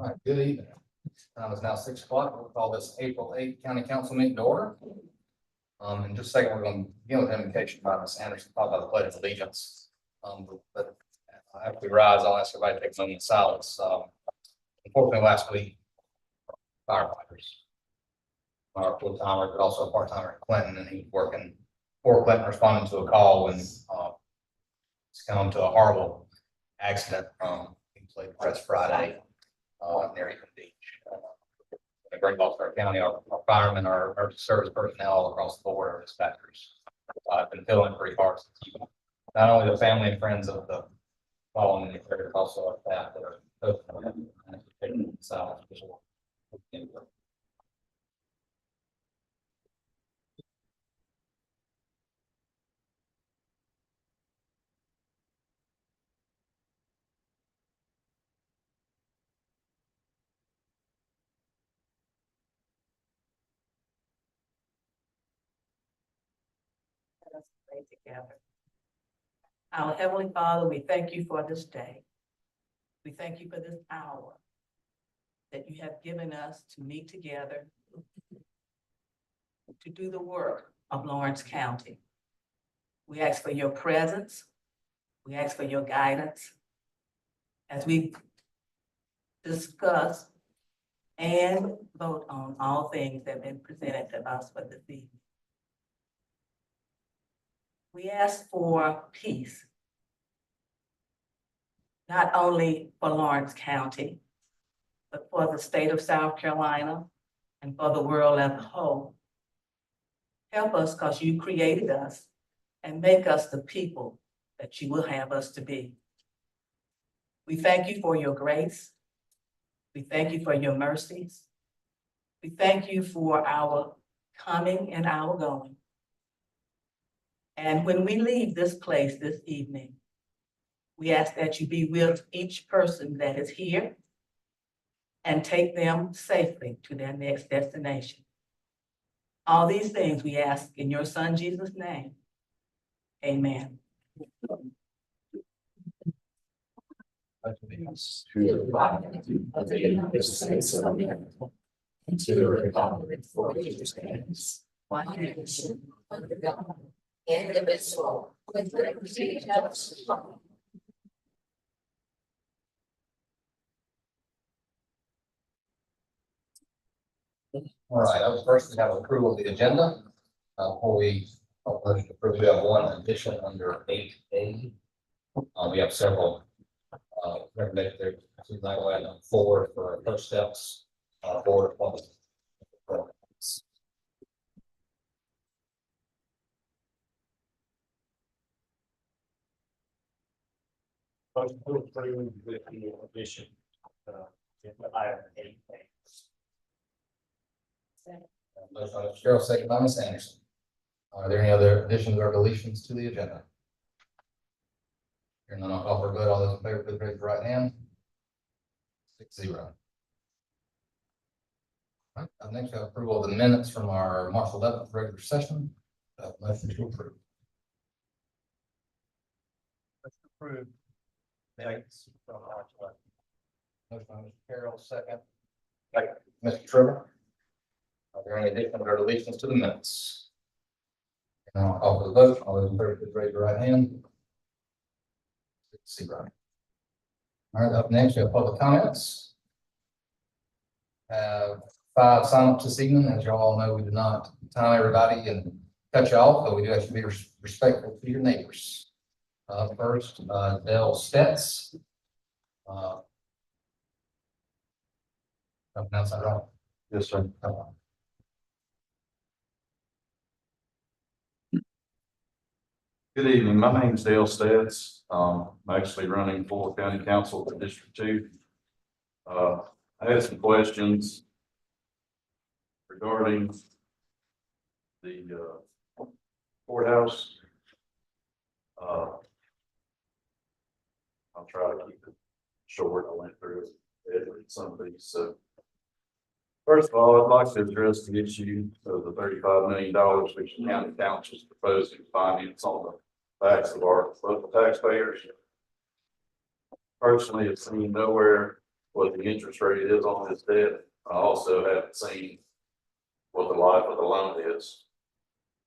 All right, good evening. Time is now 6 o'clock. We'll call this April 8th County Council meeting to order. In just a second, we're going to begin with invocation by Ms. Anderson, followed by the pledge of allegiance. But after we rise, I'll ask everybody to take a moment of silence. Unfortunately, last week, firefighters, our full timer, but also a part timer in Clinton, and he was working for Clinton, responding to a call when it's come to a horrible accident. He played press Friday near Ethan Beach. A great loss for our county, our firemen, our service personnel all across the board, our dispatchers. I've been feeling pretty hard to keep not only the family and friends of the fallen, but also our staff that are taking silence. Let us pray together. Our Heavenly Father, we thank you for this day. We thank you for this hour that you have given us to meet together to do the work of Lawrence County. We ask for your presence. We ask for your guidance as we discuss and vote on all things that have been presented to us for this evening. We ask for peace, not only for Lawrence County, but for the state of South Carolina and for the world as a whole. Help us because you created us and make us the people that you will have us to be. We thank you for your grace. We thank you for your mercies. We thank you for our coming and our going. And when we leave this place this evening, we ask that you be with each person that is here and take them safely to their next destination. All these things we ask in your Son, Jesus' name. Amen. To the flag of the United States of America, and to the republic for which it stands, one nation, under God, indivisible, with liberty and justice for all. All right, up first, we have approval of the agenda. Before we approve, we have one addition under 8A. We have several recommended there. Seems like we'll add 4 for first steps, 4 appointments. Motion to approve with the addition. Item 8. Motion by Mr. Carroll, second by Ms. Anderson. Are there any other additions or deletions to the agenda? Hearing none, I'll call for a vote. All those in favor, please raise your right hand. 6-0. All right, up next, we have approval of the minutes from our March 11th regular session. Motion to approve. Approved. Minutes from March 11th. Motion by Mr. Carroll, second. Mr. Trevor. Are there any additions or deletions to the minutes? And I'll call for the vote. All those in favor, please raise your right hand. 6-0. All right, up next, we have public comments. 5 sign-ups this evening. As you all know, we do not time everybody and cut you off, but we do have to be respectful to your neighbors. First, Dale Stets. I pronounce that right? Yes, sir. Good evening. My name is Dale Stets. I'm actually running for County Council for District 2. I had some questions regarding the courthouse. I'll try to keep it short. I went through it with some of these. So first of all, I'd like to address the issue of the $35 million which the county council is proposing to finance on the backs of our local taxpayers. Personally, it's seen nowhere what the interest rate is on this debt. I also haven't seen what the life of the loan is.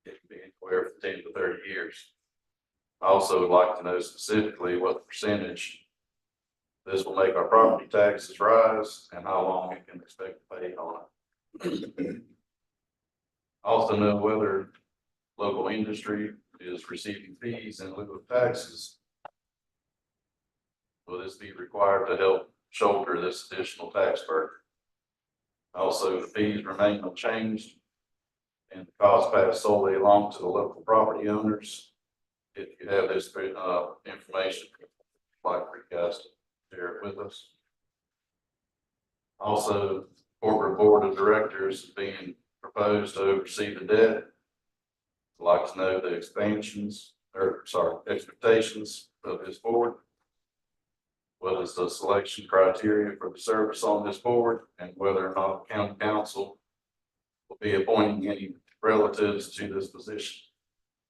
It could be anywhere from 10 to 30 years. I also would like to know specifically what the percentage this will make our property taxes rise and how long we can expect to pay on it. Also know whether local industry is receiving fees in lieu of taxes. Will this be required to help shoulder this additional tax burden? Also, the fees remain unchanged and the cost passed solely along to the local property owners. If you have this information, I'd like for you guys to share it with us. Also, corporate board of directors is being proposed to oversee the debt. I'd like to know the expectations of this board. What is the selection criteria for the service on this board, and whether or not the county council will be appointing any relatives to this position.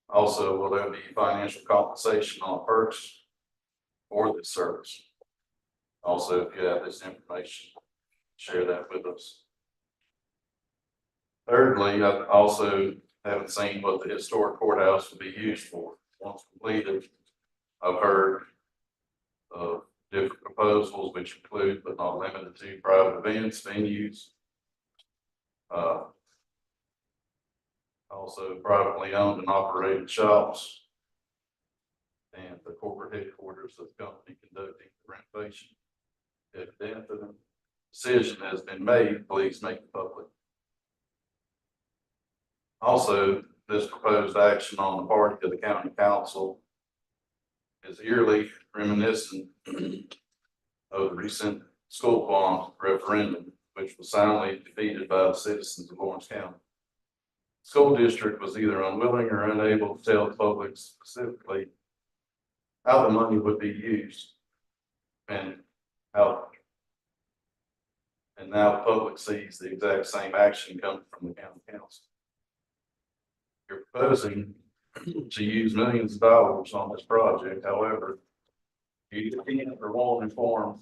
Also, will there be financial compensation on perks for this service? Also, if you have this information, share that with us. Thirdly, I also haven't seen what the historic courthouse will be used for. Once completed, I've heard of different proposals, which include but not limited to private events, venues, also privately owned and operated shops, and the corporate headquarters of the company conducting the renovation. If the decision has been made, please make it public. Also, this proposed action on the part of the county council is eerily reminiscent of the recent school bond referendum, which was soundly defeated by the citizens of Lawrence County. The school district was either unwilling or unable to tell the public specifically how the money would be used and now the public sees the exact same action coming from the county council. You're proposing to use millions of dollars on this project. However, you can't or won't inform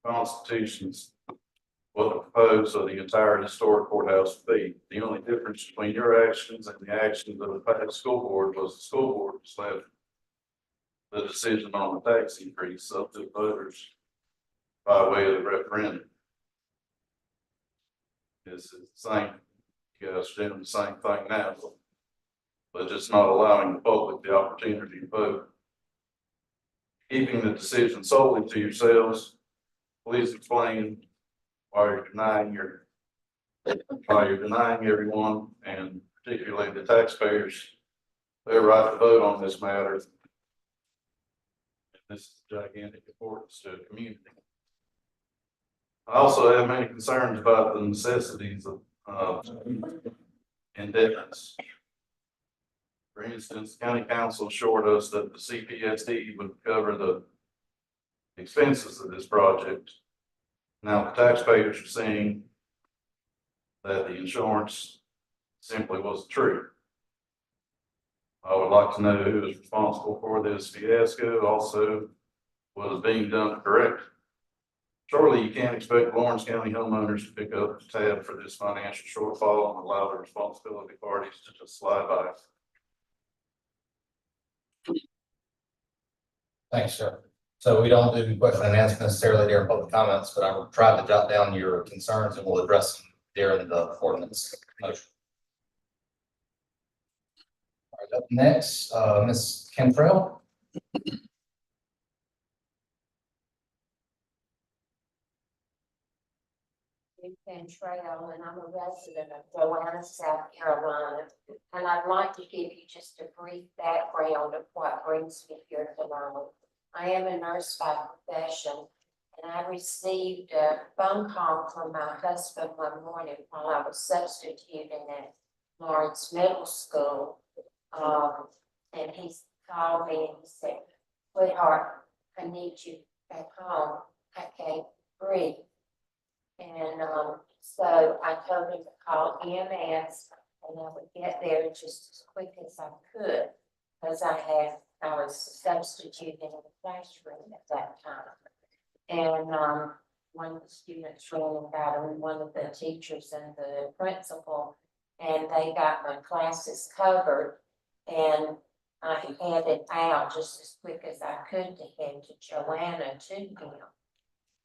constitutions what the proposed of the entire historic courthouse would be. The only difference between your actions and the actions of the past school board was the school board was left the decision on the tax increase up to the voters by way of the referendum. This is the same. You guys are doing the same thing now, but just not allowing the public the opportunity to vote. Keeping the decision solely to yourselves, please explain why you're denying everyone, and particularly the taxpayers, their right to vote on this matter. This is gigantic importance to the community. I also have many concerns about the necessities of indebtedness. For instance, the county council assured us that the CPSD would cover the expenses of this project. Now the taxpayers are saying that the insurance simply wasn't true. I would like to know who is responsible for this fiasco, also what is being done to correct. Surely you can't expect Lawrence County homeowners to pick up the tab for this financial shortfall and allow the responsibility parties to just slide by. Thanks, sir. So we don't do question and answer necessarily during public comments, but I will try to jot down your concerns and we'll address them during the ordinance motion. All right, up next, Ms. Cantrell. Cantrell, and I'm a resident of Joanna, South Carolina. And I'd like to give you just a brief background of what brings me here tonight. I am a nurse by profession, and I received a phone call from my husband one morning while I was substituting at Lawrence Middle School. And he called me and he said, "Sweetheart, I need you back home. I can't breathe." And so I told him to call EMS and I would get there just as quick as I could, because I was substituting in the classroom at that time. And one of the students ran about her, and one of the teachers and the principal. And they got my classes covered, and I handed out just as quick as I could to hand to Joanna to him.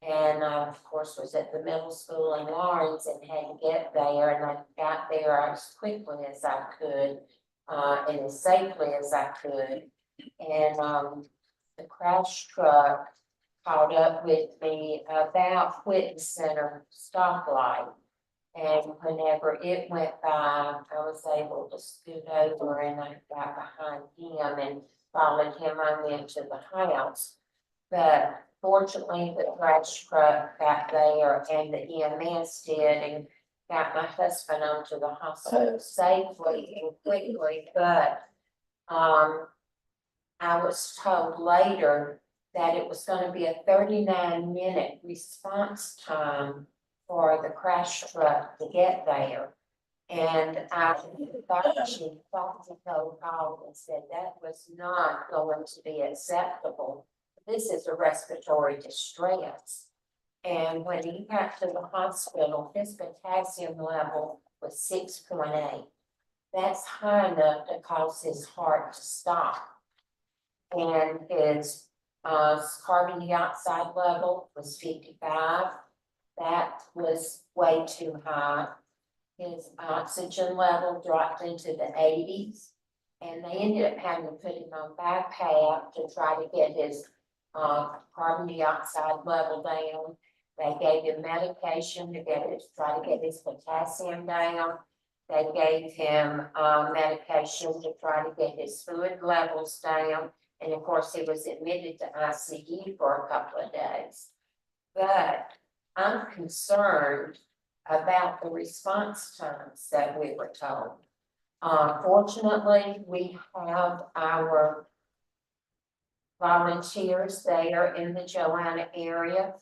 And I, of course, was at the middle school in Lawrence and had to get there, and I got there as quickly as I could, and as safely as I could. And, the crash truck caught up with me about Whitten Center stoplight. And whenever it went by, I was able to scoot over and I got behind him and followed him on into the house. But fortunately, the crash truck got there and the EMS did and got my husband onto the hospital safely and quickly. But I was told later that it was going to be a 39-minute response time for the crash truck to get there. And I thought she called and said that was not going to be acceptable. This is a respiratory distress. And when he got to the hospital, his potassium level was 6.8. That's high enough to cause his heart to stop. And his carbon dioxide level was 55. That was way too high. His oxygen level dropped into the 80s. And they ended up having to put him on BiPAP to try to get his carbon dioxide level down. They gave him medication to try to get his potassium down. They gave him medication to try to get his fluid levels down. And of course, he was admitted to ICU for a couple of days. But I'm concerned about the response times that we were told. Fortunately, we have our volunteers there in the Joanna area.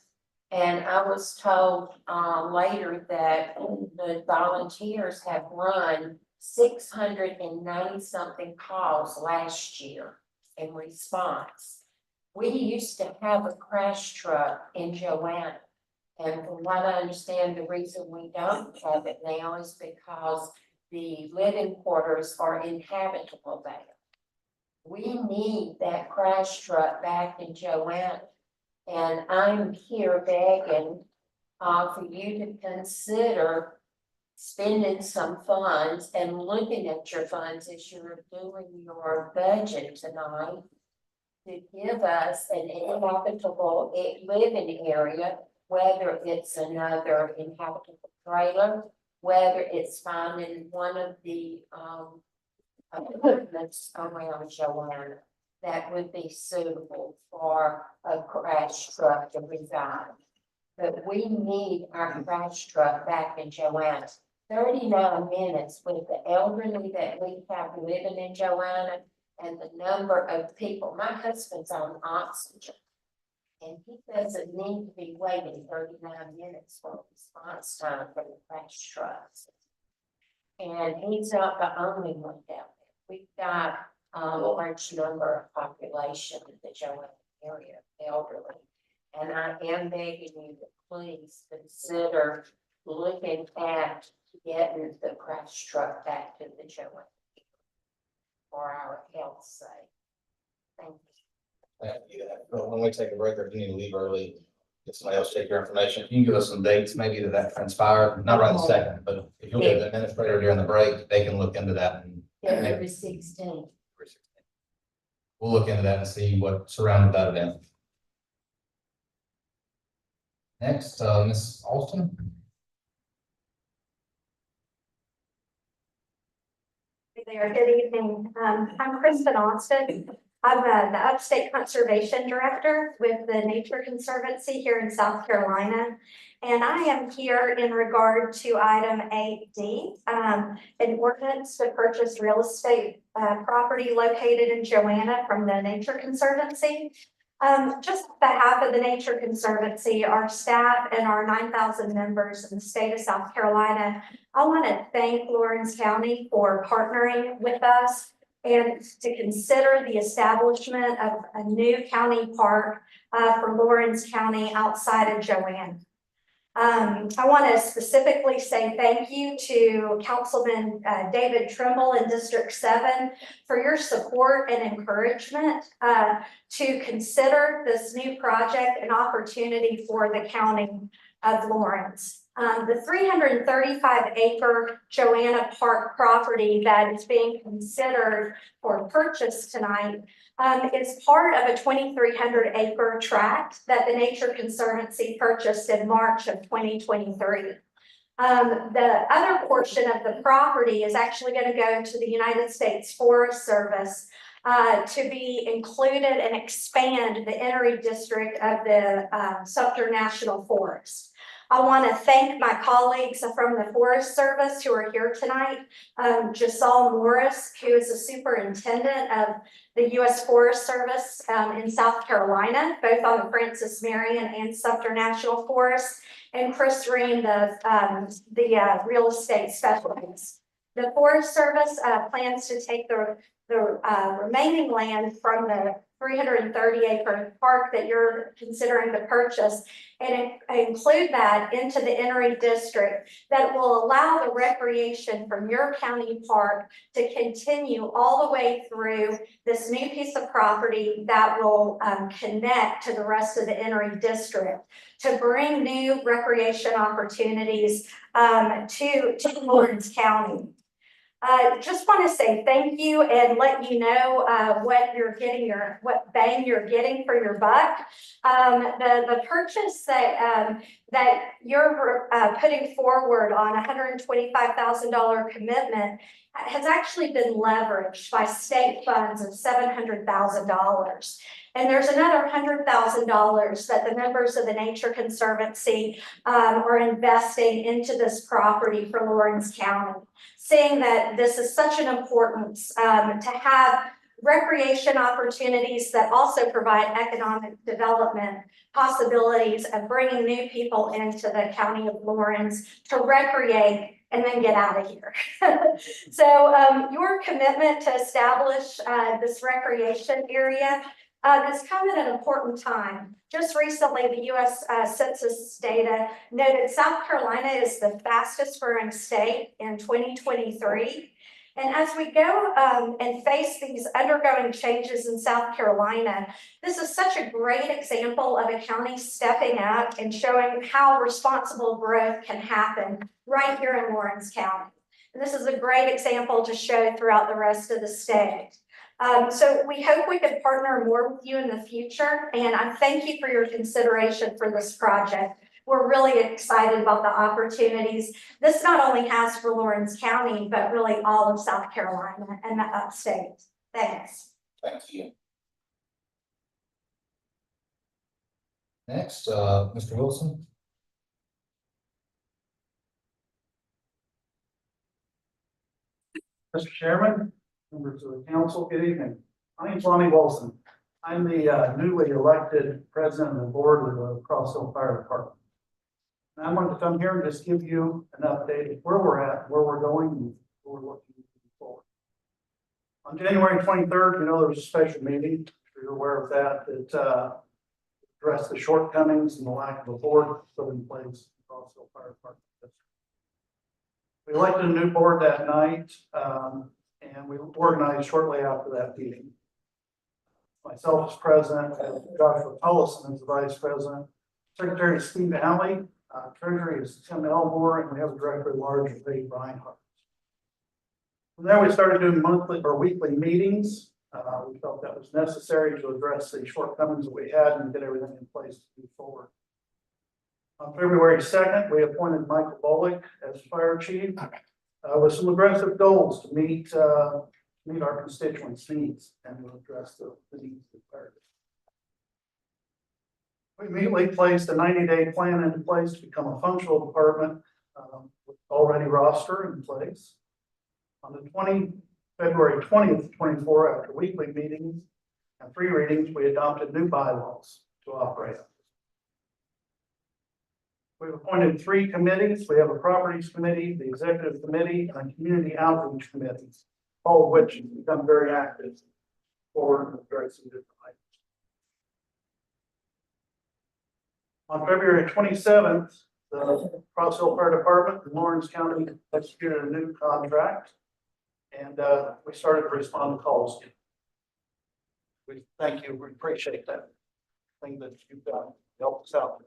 And I was told later that the volunteers have run 690 something calls last year in response. We used to have a crash truck in Joanna. And from what I understand, the reason we don't have it now is because the living quarters are inhabitable there. We need that crash truck back in Joanna. And I'm here begging for you to consider spending some funds and looking at your funds as you're doing your budget tonight to give us an inhabitable living area, whether it's another inhabitable trailer, whether it's finding one of the apartments around Joanna that would be suitable for a crash truck to reside. But we need our crash truck back in Joanna. 39 minutes with the elderly that we have living in Joanna and the number of people. My husband's on oxygen and he doesn't need to be waiting 39 minutes for response time for the crash trucks. And he's not the only one down there. We've got a large number of population in the Joanna area, elderly. And I am begging you to please consider looking at getting the crash truck back to the Joanna for our health's sake. Thank you. When we take a break, or if you need to leave early, get somebody else to take your information. If you can give us some dates, maybe that transpired, not right this second, but if you'll get the administrator during the break, they can look into that. And February 16th. we'll look into that and see what surrounded that event. Next, Ms. Alston. Hey there, good evening. I'm Kristen Austin. I'm the Upstate Conservation Director with the Nature Conservancy here in South Carolina. And I am here in regard to item 8D, an ordinance to purchase real estate property located in Joanna from the Nature Conservancy. Just on behalf of the Nature Conservancy, our staff and our 9,000 members in the state of South Carolina, I want to thank Lawrence County for partnering with us and to consider the establishment of a new county park for Lawrence County outside of Joanna. I want to specifically say thank you to Councilman David Trimble in District 7 for your support and encouragement to consider this new project an opportunity for the county of Lawrence. The 335-acre Joanna Park property that is being considered for purchase tonight is part of a 2,300-acre tract that the Nature Conservancy purchased in March of 2023. The other portion of the property is actually going to go to the United States Forest Service to be included and expand the Enoree district of the Sumter National Forest. I want to thank my colleagues from the Forest Service who are here tonight. Jasal Morris, who is the superintendent of the U.S. Forest Service in South Carolina, both on the Francis Marion and Sumter National Forest, and Chris Ream, the real estate specialist. The Forest Service plans to take the remaining land from the 330-acre park that you're considering to purchase and include that into the Enoree district that will allow the recreation from your county park to continue all the way through this new piece of property that will connect to the rest of the Enoree district to bring new recreation opportunities to Lawrence County. Just want to say thank you and let you know what you're getting, what bang you're getting for your buck. The purchase that you're putting forward on $125,000 commitment has actually been leveraged by state funds of $700,000. And there's another $100,000 that the members of the Nature Conservancy are investing into this property for Lawrence County, seeing that this is such an importance to have recreation opportunities that also provide economic development possibilities of bringing new people into the county of Lawrence to recreate and then get out of here. So your commitment to establish this recreation area has come at an important time. Just recently, the U.S. Census data noted South Carolina is the fastest growing state in 2023. And as we go and face these undergoing changes in South Carolina, this is such a great example of a county stepping up and showing how responsible growth can happen right here in Lawrence County. And this is a great example to show throughout the rest of the state. So we hope we can partner more with you in the future, and I thank you for your consideration for this project. We're really excited about the opportunities this not only has for Lawrence County, but really all of South Carolina and the upstate. Thanks. Thank you. Next, Mr. Wilson. Mr. Chairman, members of the council, good evening. My name's Lonnie Wilson. I'm the newly elected president of the board of the Crossville Fire Department. And I wanted to come here and just give you an update of where we're at, where we're going, and where we're looking forward. On January 23rd, you know, there was a special meeting, I'm sure you're aware of that, that addressed the shortcomings and the lack of a board put in place in the Crossville Fire Department. We elected a new board that night, and we organized shortly after that meeting. Myself as president, Joshua Tullison as the vice president, Secretary Steve Alley, Treasury is Tim Elmore, and we have a director at large, Dave Reinhardt. From there, we started doing monthly or weekly meetings. We felt that was necessary to address the shortcomings that we had and get everything in place to move forward. On February 2nd, we appointed Michael Bullock as fire chief with some aggressive goals to meet our constituents' needs and to address the needs of the fire. We immediately placed a 90-day plan into place to become a functional department with already roster in place. On the February 20th, 24, after weekly meetings and 3 readings, we adopted new bylaws to operate. We've appointed 3 committees. We have a properties committee, the executive committee, and a community outreach committee, all of which have become very active for addressing different items. On February 27th, the Cross Hill Fire Department in Lawrence County executed a new contract. And we started to respond to calls. We thank you, we appreciate that. Thing that you've done, helped us out.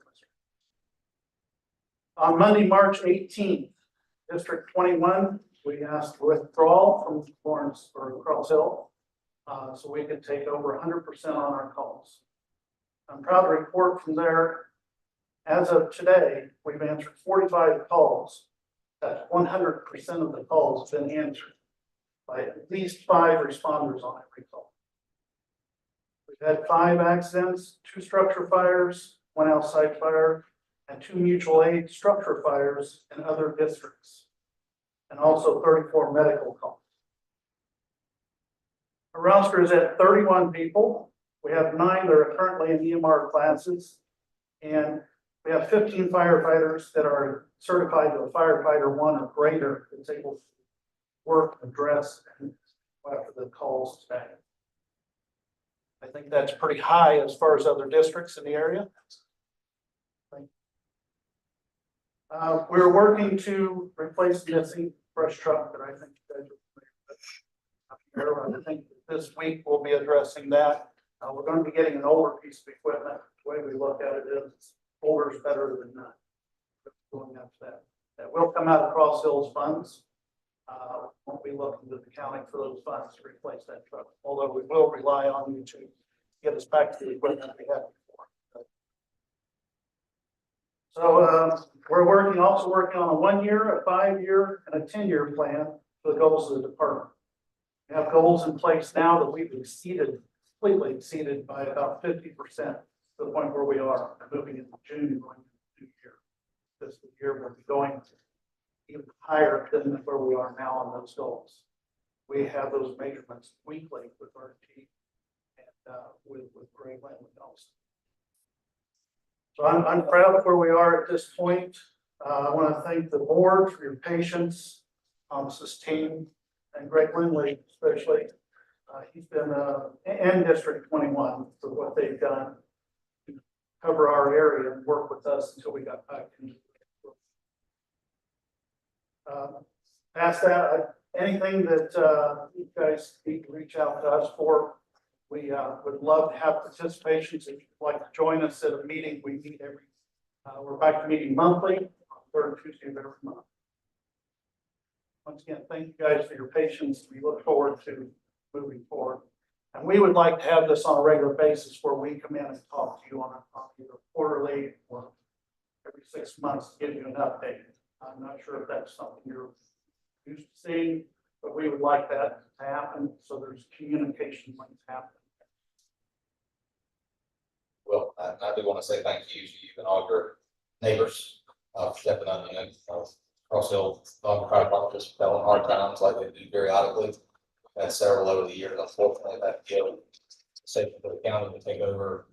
On Monday, March 18th, District 21, we asked withdrawal from Lawrence or Cross Hill. So we could take over 100% on our calls. I'm proud to report from there. As of today, we've answered 45 calls. That's 100% of the calls have been answered by at least 5 responders on every call. We've had 5 accidents, 2 structure fires, 1 outside fire, and 2 mutual aid structure fires in other districts, and also 34 medical calls. Our roster is at 31 people. We have 9 that are currently in EMR classes, and we have 15 firefighters that are certified to a firefighter 1 or greater that's able to work, address, and after the calls today. I think that's pretty high as far as other districts in the area. We're working to replace the missing brush truck that I think you guys are familiar with. I think this week we'll be addressing that. We're going to be getting an older piece of equipment. The way we look at it is older is better than not. Going after that. That will come out of Cross Hills funds. Won't be looking to the county for those funds to replace that truck, although we will rely on you to get us back to the equipment we had before. So we're also working on a 1-year, a 5-year, and a 10-year plan for the goals of the department. We have goals in place now that we've completely exceeded by about 50% to the point where we are moving into June, going into the new year. This year we'll be going even higher than where we are now on those goals. We have those measurements weekly with our team and with Greg Landley also. So I'm proud of where we are at this point. I want to thank the board for your patience on this team and Greg Lindley especially. He's been and District 21 for what they've done to cover our area and work with us until we got back into past that, anything that you guys need to reach out to us for, we would love to have participations. If you'd like to join us at a meeting, we meet we're back to meeting monthly, on the 3rd Tuesday of every month. Once again, thank you guys for your patience. We look forward to moving forward. And we would like to have this on a regular basis where we come in and talk to you on either quarterly or every 6 months to give you an update. I'm not sure if that's something you're used to seeing, but we would like that to happen so there's communication when it's happening. Well, I do want to say thank you to you and all your neighbors for stepping up. You know, Cross Hill Fire Department just fell in hard times like they do periodically. We've had several over the years. Unfortunately, that deal safety for the county to take over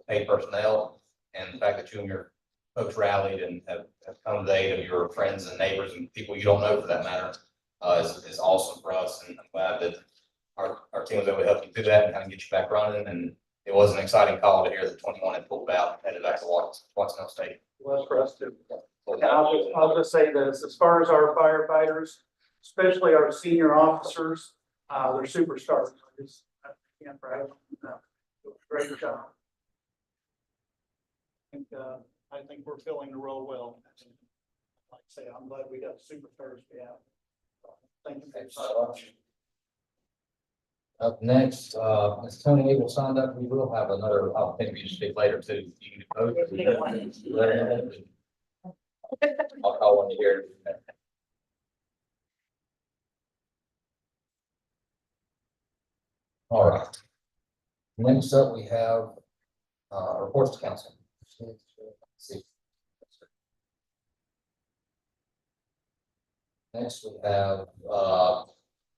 paid personnel, and the fact that you and your folks rallied and have come to the aid of your friends and neighbors and people you don't know for that matter is awesome for us. And I'm glad that our team was able to help you through that and kind of get you back running. And it was an exciting call to hear that 21 had pulled out and headed back to Watson State. Well, for us too. And I'll just say this, as far as our firefighters, especially our senior officers, they're superstars. I can't brag. Great job. I think we're filling the role well. Like I say, I'm glad we got superstars we have. Thank you. Thanks so much. Up next, Ms. Tony Eagle signed up. We will have another opportunity to speak later too. You can vote. I'll call when you hear. All right. Next up, we have reports to council. Next, we have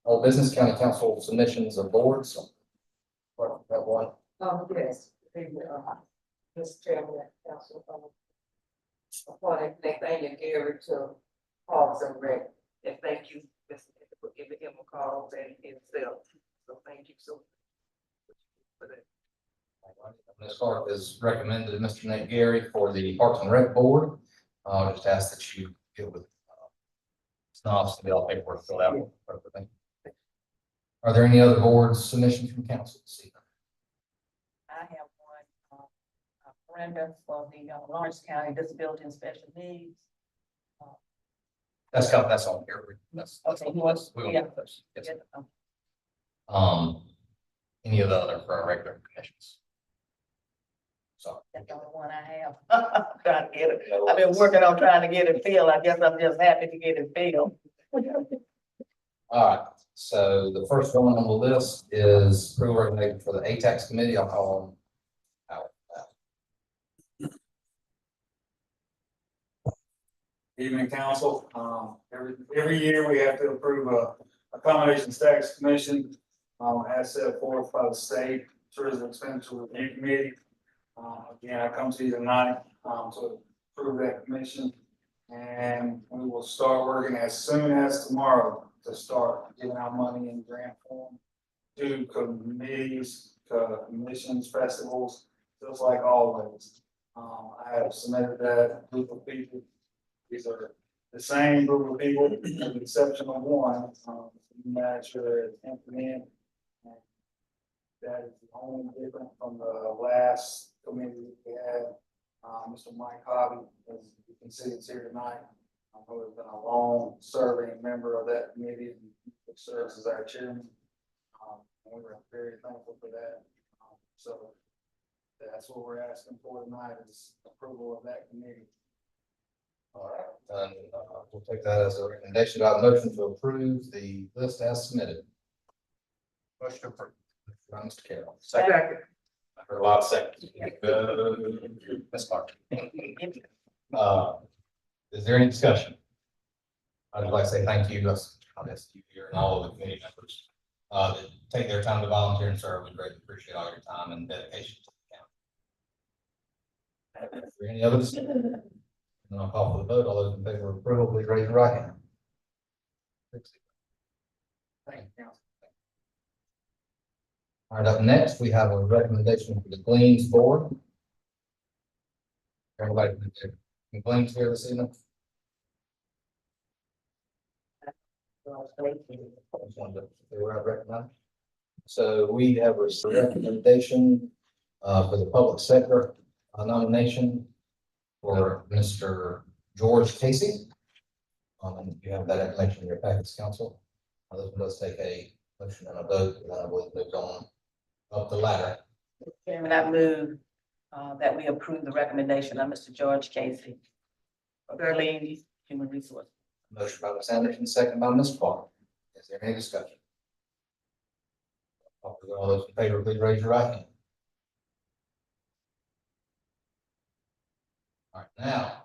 old business county council submissions of boards. That one. Yes, Mr. Chairman, Council, appointed Nathaniel Gary to Parks and Rec, and thank you, Mr. for giving him a call and himself, so thank you so much for that. Ms. Clark has recommended Mr. Nate Gary for the Parks and Rec Board. I'll just ask that you get with Snops to get all paperwork filled out. for everything. Are there any other board submissions from council this evening? I have one, Brenda for the Lawrence County Disability and Special Needs. That's on here. That's Okay, on you the want- list. We won't yeah. get those. Yes. Yeah, Any of the other for our regular commissions? So. that's the only one I have. Trying to get it. I've been working on trying to get it filled. I guess I'm just happy to get it filled. All right, so the first one on the list is approval recommendation for the ATAX committee. I'll call them out. Evening, council. Every year we have to approve a combination tax commission, as set forth by the state tourism expenditure review committee. Again, I come to you tonight, to approve that commission. And we will start working as soon as tomorrow to start giving out money in grant form to committees, to commissions, festivals, just like always. I have submitted that group of people. These are the same group of people, with the exception of one, manager at Anthony. That is the only different from the last committee we had. Mr. Mike Hobby, as you can see, it's here tonight. Who has been a long serving member of that committee and serves as our chairman. And we were very thankful for that. So that's what we're asking for tonight is approval of that committee. All right, and we'll take that as a recommendation. Do I have a motion to approve the list as submitted? Motion approved. Mr. Carroll. Second. I heard a lot of seconds. Ms. Clark. Is there any discussion? I'd like to say thank you, I guess you here and all of the committee members, that take their time to volunteer and serve. We greatly appreciate all your time and dedication to the county. Is there any other discussion? And I'll call for the vote. All those in favor of approval, please raise your right hand. Thank you, council. All right, up next, we have a recommendation for the Gleans Board. Everybody, from Gleans here this evening? Just wanted to say where I recognize. So we have a recommendation for the public sector nomination for Mr. George Casey. And you have that information in your packets, council. This one does take a motion and a vote, and I believe moves on up the ladder. Chairman, I move that we approve the recommendation of Mr. George Casey. Early Human Resource. Motion by Ms. Anderson, second by Ms. Clark. Is there any discussion? All those in favor, please raise your right hand. All right, now.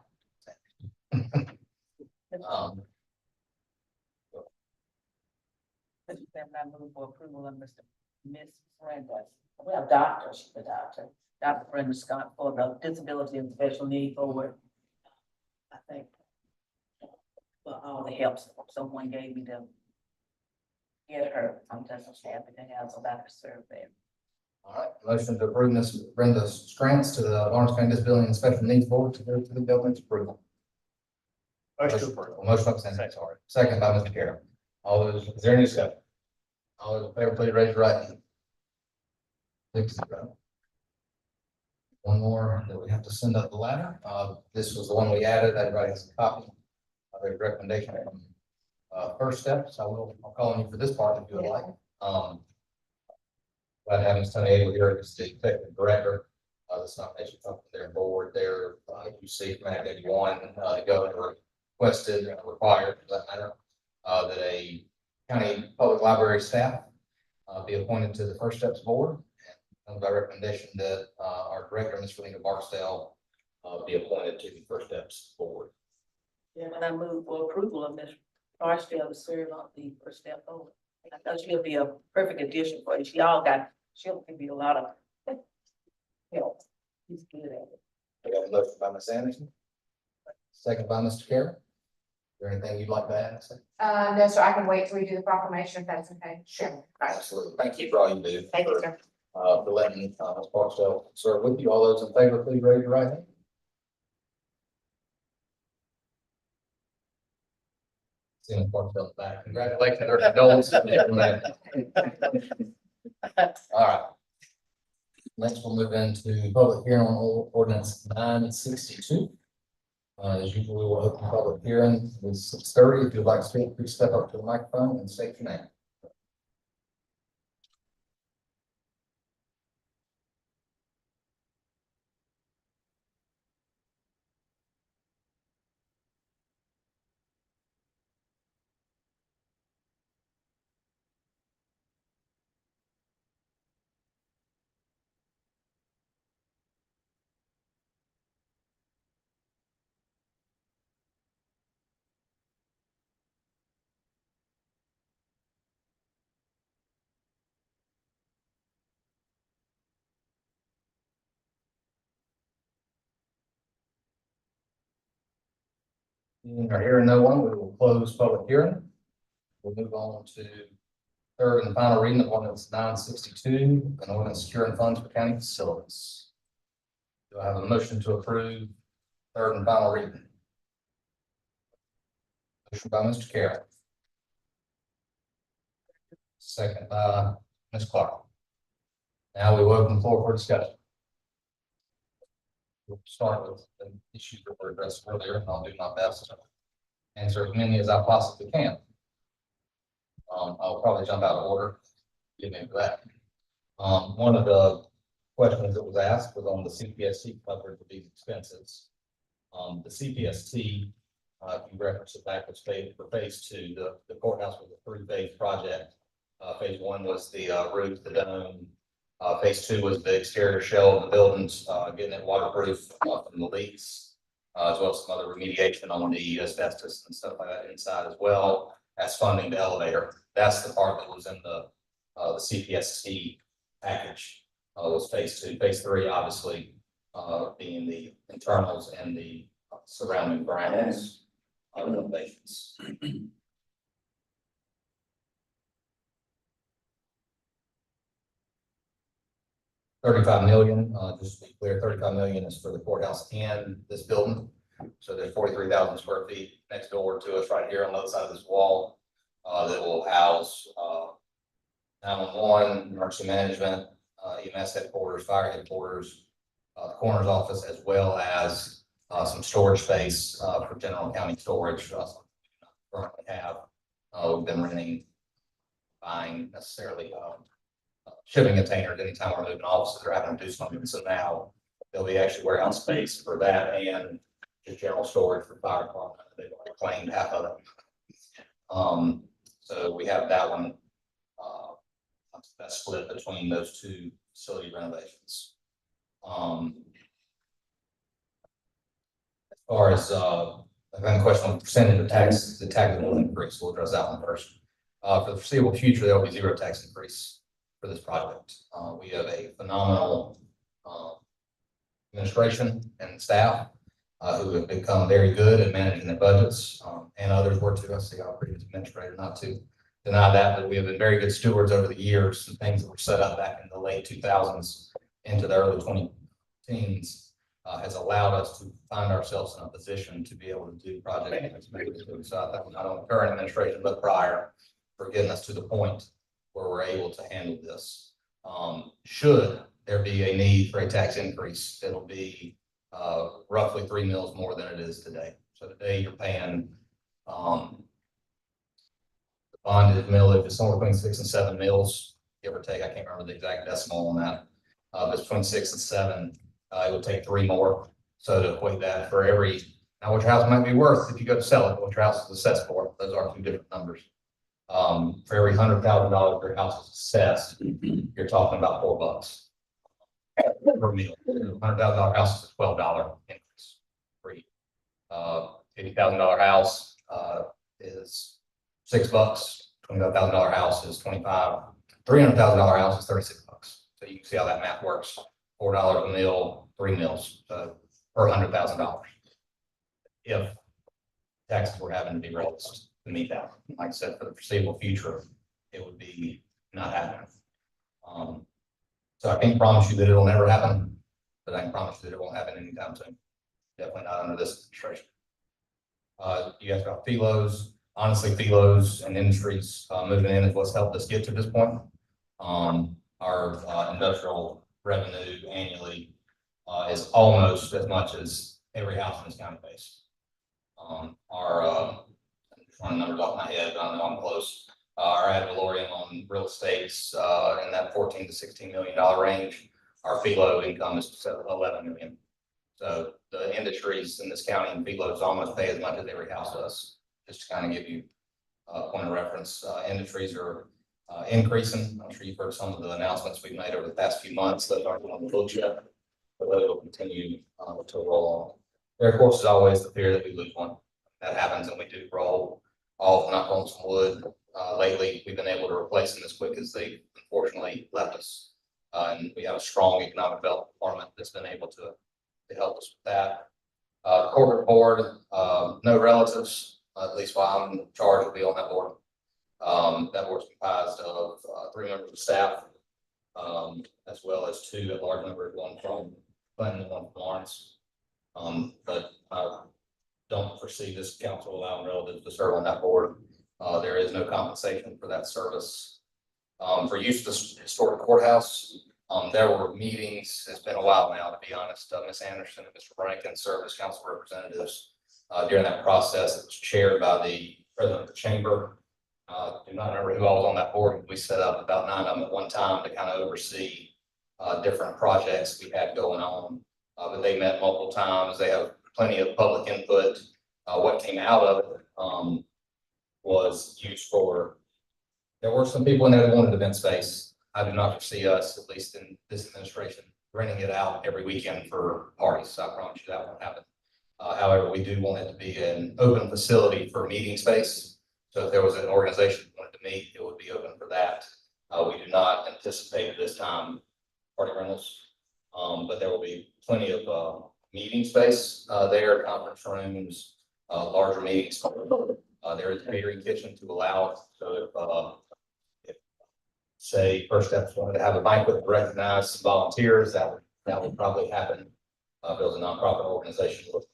Mr. Chairman, I move for approval of Miss Brenda, well, Doctor, she's the doctor, Dr. Brenda Scott for the Disability and Special Needs Board. I think for all the help someone gave me to get her, I'm just happy to have somebody to serve there. All right, motion to approve Ms. Brenda Strantz to the Lawrence County Disability and Special Needs Board to go to the government's approval. Motion approved. Motion by Ms. Anderson, sorry. Second by Mr. Carroll. All those, is there any discussion? All those in favor, please raise your right hand. 6-0. One more that we have to send up the ladder. This was the one we added. Everybody has a copy of the recommendation from First Steps. I'll call on you for this part if you would like. Glad to have Ms. Tony Abel here as the executive director. This nomination comes from their board. Their you see from Act 81, the governor requested, required for that matter, that a county public library staff be appointed to the First Steps board. And by recommendation that our director, Ms. Relina Barksdale, be appointed to the First Steps board. Chairman, I move for approval of Ms. Barksdale to serve on the First Step board. I thought she'll be a perfect addition for you. She'll give you a lot of help. She's good at it. We got a motion by Ms. Anderson. Second by Mr. Carroll. Is there anything you'd like to add? No, sir, I can wait till we do the proclamation, if that's okay. Sure. Absolutely. Thank you for all you do. Thank you, sir. For letting Ms. Barksdale serve with you. All those in favor, please raise your right hand. Seeing Clark on the back. Congratulations, or condolences. All right. Next, we'll move into public hearing on ordinance 962. As usual, we will open public hearing at 6:30. If you'd like to speak, please step up to the microphone and state your name. Are hearing no one, we will close public hearing. We'll move on to third and final reading of ordinance 962, an ordinance securing funds for county facilities. Do I have a motion to approve third and final reading? Motion by Mr. Carroll. Second by Ms. Clark. Now we will open the floor for discussion. We'll start with the issues that were addressed earlier, and I'll do my best to answer as many as I possibly can. I'll probably jump out of order. Give me that. One of the questions that was asked was on the CPST coverage of these expenses. The CPST, if you reference it back, was paid for phase two. The courthouse was a three-phase project. Phase one was the roof, the dome. Phase two was the exterior shell of the buildings, getting it waterproof from the leaks, as well as some other remediation on the asbestos and stuff like that inside, as well as funding the elevator. That's the part that was in the CPST package, was phase two. Phase three, obviously, being the internals and the surrounding grounds renovations. 35 million, just to be clear, 35 million is for the courthouse and this building. So there's 43,000 square feet next door to us right here on the other side of this wall, that will house 911, emergency management, EMS headquarters, fire headquarters, the coroner's office, as well as some storage space for general county storage. Currently have, we've been renting, buying necessarily shipping containers anytime we're moving offices or having to do something. So now there'll be actually warehouse space for that and just general storage for fire department. They've already claimed half of it. So we have that one. That's split between those two facility renovations. As far as I've got a question on the percentage of tax, the taxable increase, we'll address that one first. For the foreseeable future, there will be zero tax increase for this project. We have a phenomenal administration and staff who have become very good at managing their budgets, and others were too. I see our previous administrator, not to deny that, but we have been very good stewards over the years. And things that were set up back in the late 2000s into the early 2010s has allowed us to find ourselves in a position to be able to do projects. So I think not only current administration, but prior, for getting us to the point where we're able to handle this. Should there be a need for a tax increase, it'll be roughly 3 mils more than it is today. So today you're paying the bonded millage is somewhere between 6 and 7 mils, give or take. I can't remember the exact decimal on that. But between 6 and 7, it would take 3 more. So to equate that for every, now what your house might be worth if you go to sell it, what your house is assessed for, those are two different numbers. For every $100,000 your house is assessed, you're talking about $4 per meal. $100,000 house is a $12 increase for you. $50,000 house is $6. $25,000 house is 25. $300,000 house is 36 bucks. So you can see how that math works. $4 a meal, 3 meals per $100,000. If taxes were having to be raised to meet that, like I said, for the foreseeable future, it would be not happening. So I can't promise you that it'll never happen, but I can promise you that it won't happen anytime soon. Definitely not under this administration. You asked about FILOs. honestly, Philos and Industries, moving in is what's helped us get to this point. Our, industrial revenue annually, is almost as much as every house in this county base. I'm trying to numbers off my head, but I know I'm close. Our ad valorem on real estates, in that 14 to $16 million range. Our Philo income is 11 million. So the industries in this county and Philos almost pay as much as every house does. Just to kind of give you a point of reference, industries are increasing. I'm sure you've heard some of the announcements we've made over the past few months that aren't on the books yet, but they will continue to roll on. There, of course, is always the fear that we lose one. That happens, and we do roll off, knock on some wood. Lately, we've been able to replace them as quick as they unfortunately left us. And we have a strong economic development department that's been able to help us with that. Corporate board, no relatives, at least while I'm in charge will be on that board. That board's comprised of 3 members of staff, as well as 2 at large numbers, one from Clinton and one from Lawrence. But I don't foresee this council allowing relatives to serve on that board. There is no compensation for that service. For use of the historic courthouse, there were meetings, it's been a while now, to be honest. Ms. Anderson and Mr. Rankin served as council representatives. During that process, it was chaired by the president of the chamber. Do not remember who all was on that board. We set up about 9 of them at one time to kind of oversee different projects we had going on. But they met multiple times. They have plenty of public input. What came out of it was used for, there were some people in there that wanted event space. I do not foresee us, at least in this administration, renting it out every weekend for parties. I promise you that won't happen. However, we do want it to be an open facility for meeting space. So if there was an organization that wanted to meet, it would be open for that. We do not anticipate at this time party rentals, but there will be plenty of meeting space there, conference rooms, larger meetings. There is a catering kitchen to allow it. So if say First Steps wanted to have a banquet to recognize some volunteers, that would probably happen. If it was a nonprofit organization looking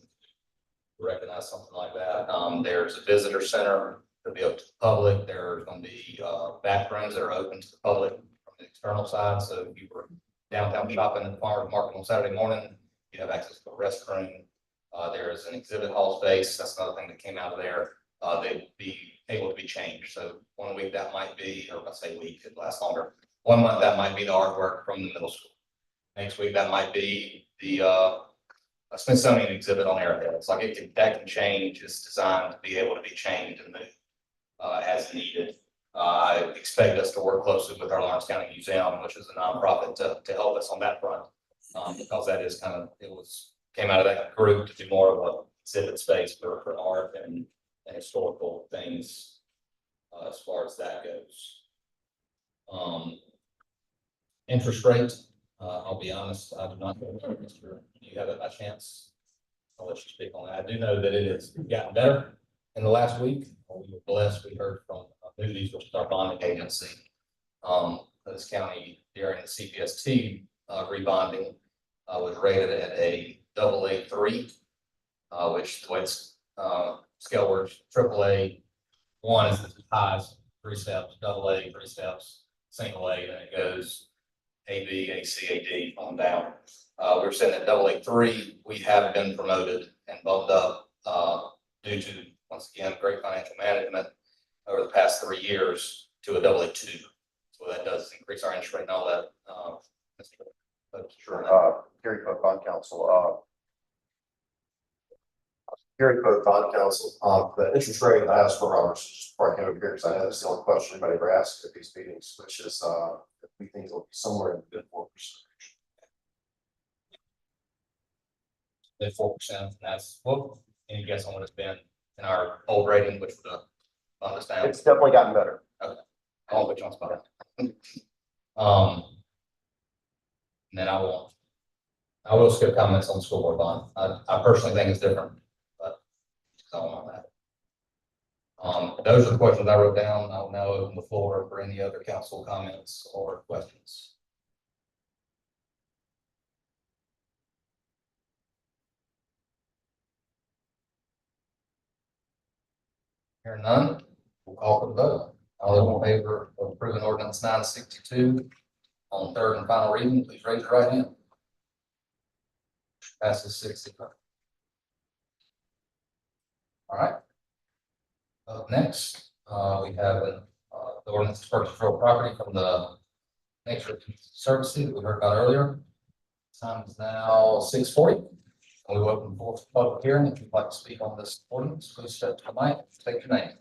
to recognize something like that. There's a visitor center to be open to the public. There's going to be bathrooms that are open to the public from the external side. So if you were downtown shopping at the farmers market on Saturday morning, you have access to a restroom. There's an exhibit hall space. That's another thing that came out of there. They'd be able to be changed. So 1 week that might be, or let's say week, it lasts longer. 1 month that might be the artwork from the middle school. Next week that might be the a Smithsonian exhibit on Arrowhead. It's like that can change. It's designed to be able to be changed and moved as needed. I expect us to work closely with our Lawrence County Museum, which is a nonprofit, to help us on that front, because that is kind of, came out of that group to do more of a exhibit space for art and historical things as far as that goes. Interest rate, I'll be honest, I do not know, Mr. You have it by chance. I'll let you speak on that. I do know that it has gotten better in the last week. We were blessed. We heard from Moody's, which is our bonding agency. This county during the CPST rebonding was rated at a AA3, which the way it's scale works, AAA, 1 is the highest, 3 steps, AA, 3 steps, single A, then it goes AB, AC, AD on down. We're sitting at AA3. We have been promoted and bumped up due to, once again, great financial management over the past 3 years to a AA2. So that does increase our interest rate and all that. Sure. Gary Cook, Bond Council. Gary Cook, Bond Council. The interest rate I asked for Roberts just before I came over here, because I know it's the only question anybody ever asks at these meetings, which is if we think it'll be somewhere in the 4%. At 4%. That's what, any guess on what it's been in our old rating, which would understand. It's definitely gotten better. Okay. I'll put you on spot. And then I will skip comments on the school board bond. I personally think it's different, but I don't know that. Those are the questions I wrote down. I'll now open the floor for any other council comments or questions. Hearing none, we'll call for the vote. All those in favor of approving ordinance 962 on third and final reading, please raise your right hand. Passes 6-0. All right. Up next, we have the ordinance to purchase real property from the Nature Conservancy that we heard about earlier. Time is now 6:40. We will open for public hearing. If you'd like to speak on this ordinance, please step to the mic, state your name.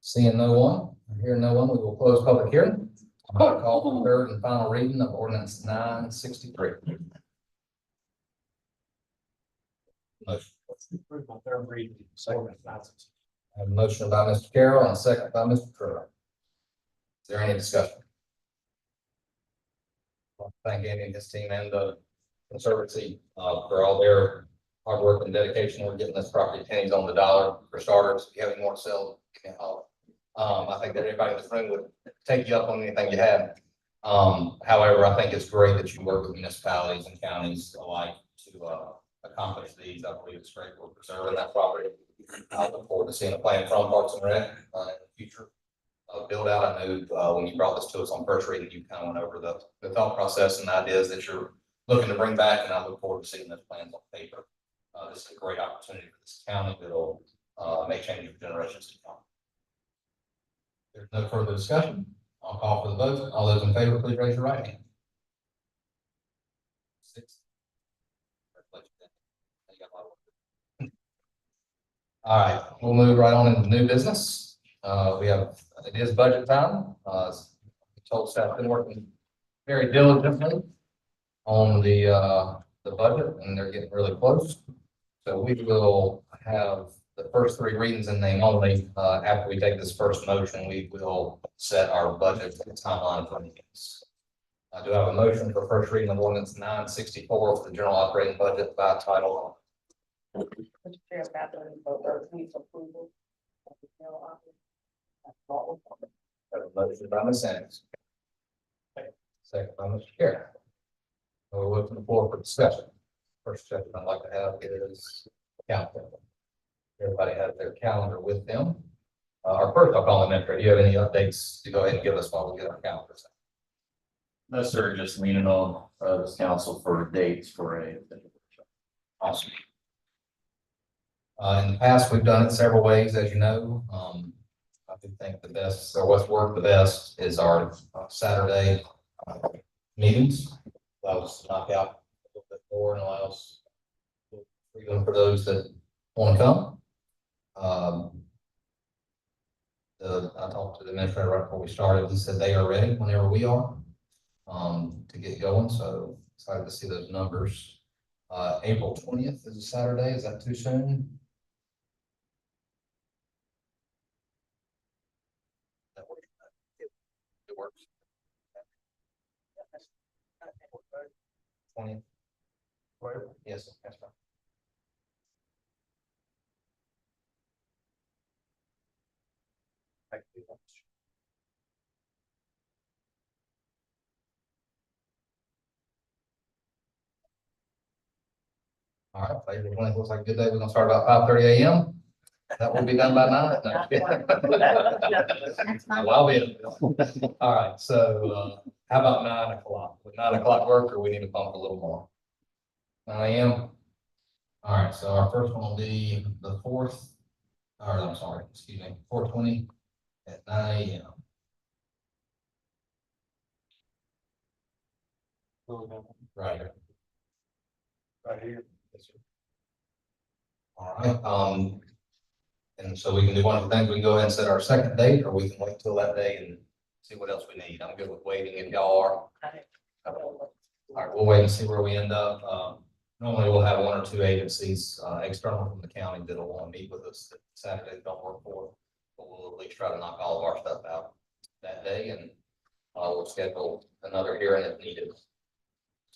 Seeing no one, hearing no one, we will close public hearing. I'm going to call for third and final reading of ordinance 963. Motion. Third reading, second, I have a motion by Mr. Carroll and a second by Mr. Trevor. Is there any discussion? Thank Andy and his team and the Conservancy for all their hard work and dedication. We're getting this property pennies on the dollar for starters. If you have any more to sell, give me a holler. I think that everybody in this room would take you up on anything you have. However, I think it's great that you work with municipalities and counties alike to accomplish these. I believe it's great we're preserving that property. I look forward to seeing a plan from Parks and Rec in the future. Build out. I know when you brought this to us on first reading, you kind of went over the thought process and ideas that you're looking to bring back, and I look forward to seeing those plans on paper. This is a great opportunity for this county that'll make change for generations to come. There's no further discussion. I'll call for the vote. All those in favor, please raise your right hand. 6. All right, we'll move right on into new business. It is budget time. Told staff been working very diligently on the budget, and they're getting really close. So we will have the first 3 readings in name only. After we take this first motion, we will set our budget timeline for meetings. I do have a motion for first reading of ordinance 964 for the general operating budget by title only. Mr. Chair, about the needs approval. Have a motion by Ms. Sanders. Second by Mr. Carroll. We'll open the floor for discussion. First section I'd like to have is calendar. Everybody has their calendar with them. Our first, I'll call them in. Do you have any updates to go ahead and give us while we get our calendars? No, sir, just leaning on this council for dates for a. Awesome. In the past, we've done it several ways, as you know. I do think the best, or what's worked the best, is our Saturday meetings. Allows us to knock out a little bit more and allows freedom for those that want to come. I talked to the administrator right before we started. He said they are ready whenever we are to get going. So excited to see those numbers. April 20th is a Saturday. Is that too soon? That works. It works. 20th. Yes, that's fine. Thank you. All right, April 20th looks like a good day. We're gonna start about 5:30 a.m. That will be done by 9. No. Well, I'll be. All right, so how about 9 o'clock? Would 9 o'clock work, or we need to bump a little more? 9 a.m. All right, so our first one will be the 4th, or I'm sorry, excuse me, 4/20 at 9 a.m. Right here. Right here. Yes, sir. All right, and so we can do one of the things, we can go ahead and set our second date, or we can wait till that day and see what else we need. I'm good with waiting if y'all are. All right, we'll wait and see where we end up. Normally we'll have 1 or 2 agencies, external from the county that'll want to meet with us that Saturdays don't work for. But we'll at least try to knock all of our stuff out that day, and We'll schedule another hearing if needed.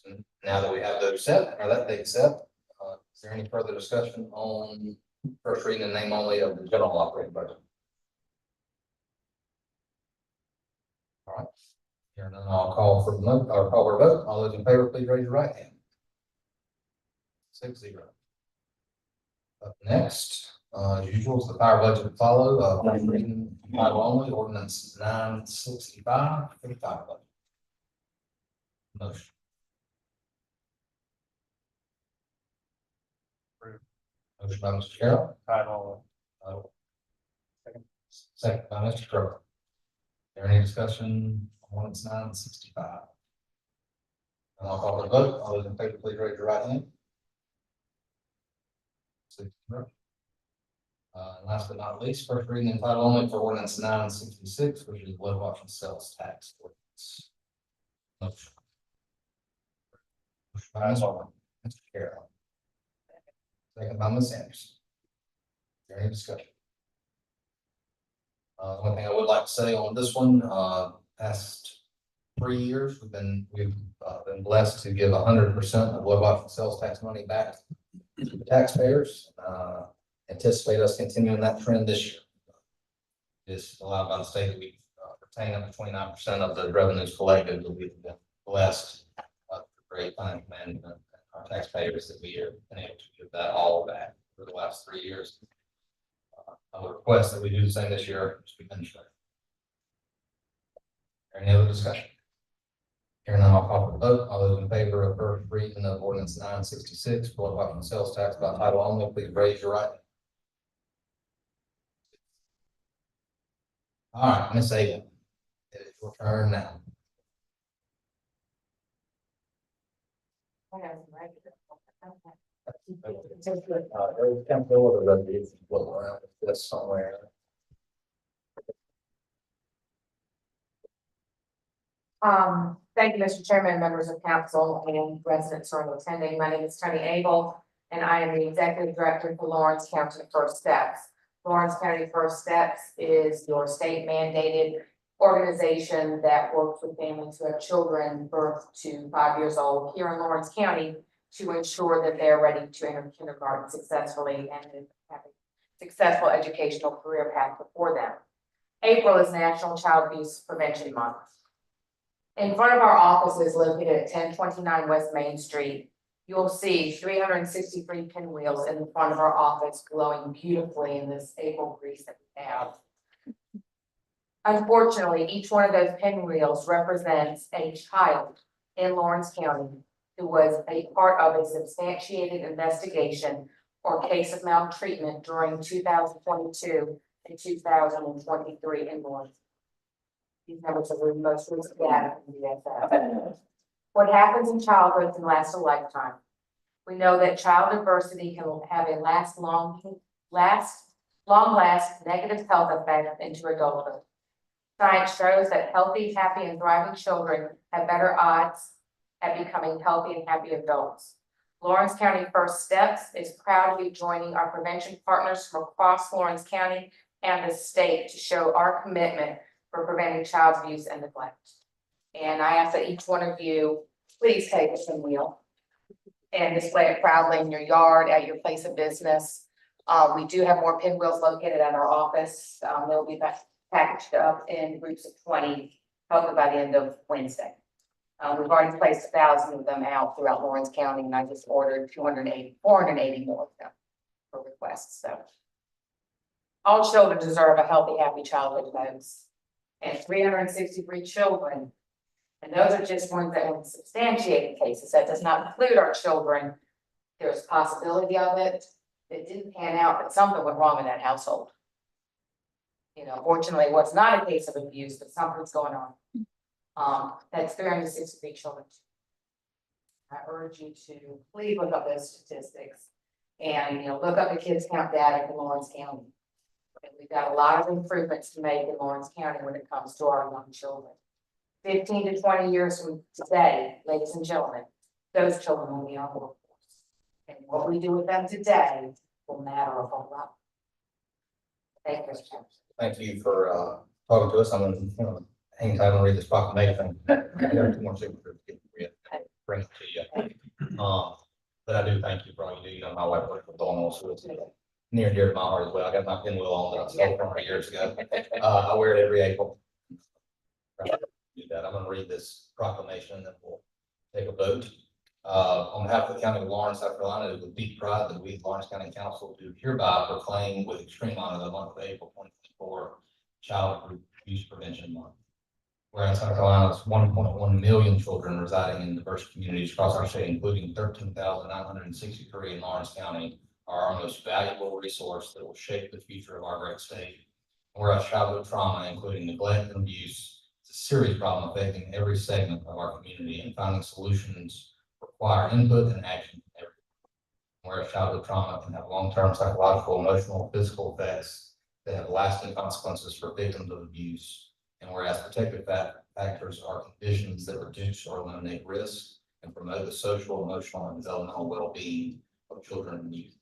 And now that we have those set, or that date set, is there any further discussion on first reading and name only of the general operating budget? All right, here none, I'll call for the vote, or call for a vote. All those in favor, please raise your right hand. 6-0. Up next, as usual, is the fire budget to follow, first reading title only, ordinance 965, 35 budget. Motion. Motion by Mr. Carroll. Title. Second by Mr. Crowe. Is there any discussion on ordinance 965? And I'll call for the vote. All those in favor, please raise your right hand. 6-0. And last but not least, first reading in title only for ordinance 966, which is low option sales tax ordinance. Motion. Motion by Mr. Carroll. Second by Ms. Anderson. Is there any discussion? One thing I would like to say on this one, past 3 years, we've been blessed to give 100% of low option sales tax money back to the taxpayers. Anticipate us continuing that trend this year. It's allowed by the state that we retain up to 29% of the revenues collected. We've been blessed for great time management. Our taxpayers that we have been able to give that all back for the last 3 years. I would request that we do the same this year as we finish that. Any other discussion? Here now, I'll call for the vote. All those in favor of first reading of ordinance 966, low option sales tax by title only, please raise your right hand. All right, Ms. Ada, it is your turn now. Can't go with the resolution floating around this somewhere. Thank you, Mr. Chairman, members of council, and residents who are attending. My name is Tony Abel, and I am the executive director for Lawrence County First Steps. Lawrence County First Steps is your state mandated organization that works with families who have children birth to 5 years old here in Lawrence County to ensure that they're ready to enter kindergarten successfully and have a successful educational career path before them. April is National Child Abuse Prevention Month. In front of our office is located at 1029 West Main Street. You'll see 363 pinwheels in the front of our office glowing beautifully in this April breeze that we have. Unfortunately, each one of those pinwheels represents a child in Lawrence County who was a part of a substantiated investigation or case of maltreatment during 2022 and 2023 in Lawrence. These numbers are the most recent data from the DSS. What happens in childhood can last a lifetime. We know that child adversity can have a long-lasting negative health effect into adulthood. Science shows that healthy, happy, and thriving children have better odds at becoming healthy and happy adults. Lawrence County First Steps is proud to be joining our prevention partners from across Lawrence County and the state to show our commitment for preventing child abuse and neglect. And I ask that each one of you please take a pinwheel and display it proudly in your yard, at your place of business. We do have more pinwheels located at our office. They'll be packaged up in groups of 20, hopefully by the end of Wednesday. We've already placed 1,000 of them out throughout Lawrence County, and I just ordered 480 more of them for requests. So all children deserve a healthy, happy childhood, folks. And 363 children, and those are just ones that have substantiated cases. That does not include our children. There's a possibility of it. It didn't pan out, but something went wrong in that household. You know, fortunately, it was not a case of abuse, but something's going on. That's 363 children. I urge you to please look up those statistics and, you know, look up the kids count data for Lawrence County. We've got a lot of improvements to make in Lawrence County when it comes to our young children. 15 to 20 years from today, ladies and gentlemen, those children will be on the workforce. And what we do with them today will matter a whole lot. Thank you, Mr. Chairman. Thank you for talking to us. I'm going to hang time and read this proclamation. I got two more signatures to get read, bring it to you. But I do thank you for all you do. You know, my wife worked with Dawn, so it's near and dear to my heart as well. I got my pinwheel on that I stole from her years ago. I wear it every April. Do that. I'm gonna read this proclamation and then we'll take a vote. On behalf of the County of Lawrence, South Carolina, it is with deep pride that we, Lawrence County Council, do hereby proclaim with extreme honor the month of April 2024 Child Abuse Prevention Month. Whereas South Carolina's 1.1 million children residing in diverse communities across our state, including 13,963 in Lawrence County, are our most valuable resource that will shape the future of our great state. Whereas childhood trauma, including neglect and abuse, is a serious problem affecting every segment of our community, and finding solutions require input and action from everyone. Whereas childhood trauma can have long-term psychological, emotional, physical effects that have lasting consequences for victims of abuse. And whereas protective factors are conditions that reduce or eliminate risk and promote the social, emotional, and developmental well-being of children and youth.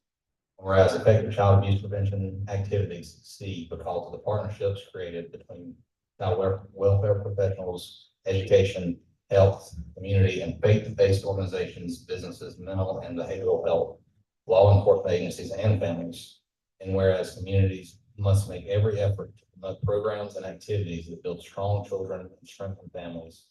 Whereas effective child abuse prevention activities succeed because of the partnerships created between child welfare professionals, education, health, community, and faith-based organizations, businesses, mental and behavioral health, law enforcement agencies, and families. And whereas communities must make every effort to promote programs and activities that build strong children and strengthen families.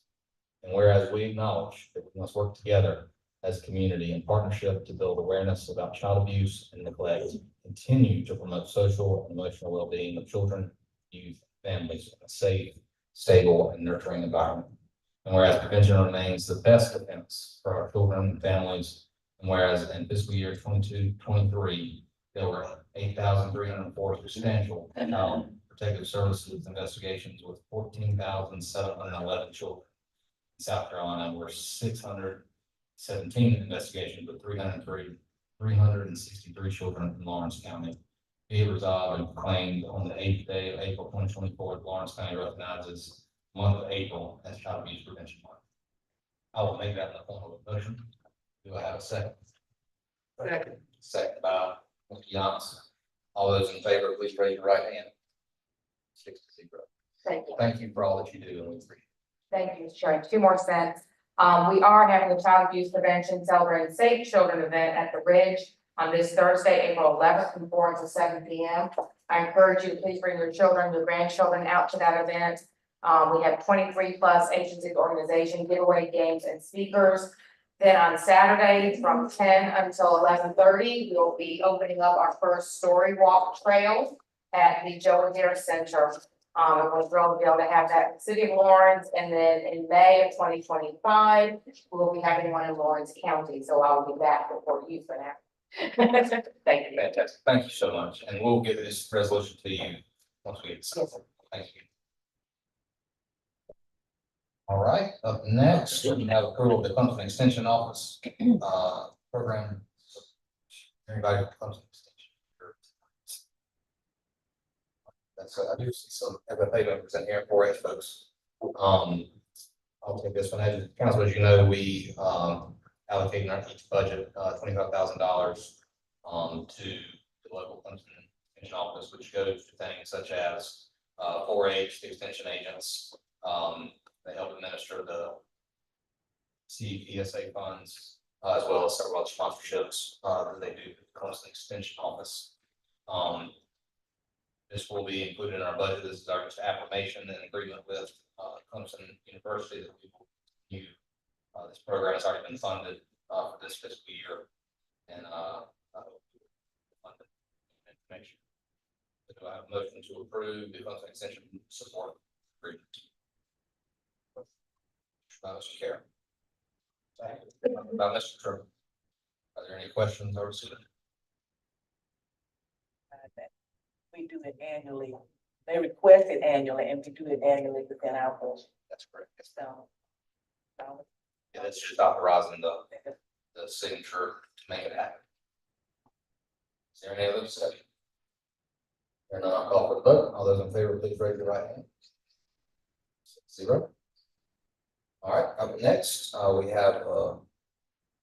And whereas we acknowledge that we must work together as a community in partnership to build awareness about child abuse and neglect, continue to promote social and emotional well-being of children, youth, and families in a safe, stable, and nurturing environment. And whereas prevention remains the best defense for our children and families, and whereas in fiscal year 22-23, there were 8,304 substantial child protective services investigations with 14,711 children. In South Carolina, were 617 investigations with 363 children in Lawrence County. Be it resolved and proclaimed on the 8th day of April 2024, Lawrence County recognizes the month of April as Child Abuse Prevention Month. I will make that in the form of a motion. Do I have a second? Second. Second by Mr. Johnson. All those in favor, please raise your right hand. 6-0. Thank you. Thank you for all that you do, and we appreciate it. Thank you, Mr. Chair. Two more cents. We are having the Child Abuse Prevention Celebrating Safe Children event at the Ridge on this Thursday, April 11th from 4 to 7 p.m. I encourage you to please bring your children, your grandchildren out to that event. We have 23 plus agencies, organization, giveaway games and speakers. Then on Saturday from 10 until 11:30, we will be opening up our first story walk trail at the Joe Adair Center. We're thrilled to be able to have that in the city of Lawrence, and then in May of 2025, we will be having one in Lawrence County, so I will be back before you for that. Thank you. Fantastic. Thank you so much. And we'll get this resolution to you once we get it. Thank you. All right, up next, we have approval of the Clemson Extension Office, program. Anybody with Clemson Extension? That's, I do see some FFA members in here, 4H folks. I'll take this one. As council, as you know, we, allocate in our each budget, $25,000, to the local Clemson Extension Office, which goes to things such as, 4H, the extension agents, they help administer the CPSA funds, as well as several other sponsorships that they do for the Clemson Extension Office. This will be included in our budget. This is our just affirmation and agreement with Clemson University that we will continue. This program has already been funded for this fiscal year, and funded information. Do I have a motion to approve the Clemson Extension support agreement? By Mr. Karen. Second by Mr. Trevor. Are there any questions or discussion? We do it annually. They request it annually, and we do it annually within our budget. That's correct. So. Yeah, that's just authorizing the signature to make it happen. Is there any other discussion? There none, I'll call for the vote. All those in favor, please raise your right hand. 6-0. All right, up next, we have a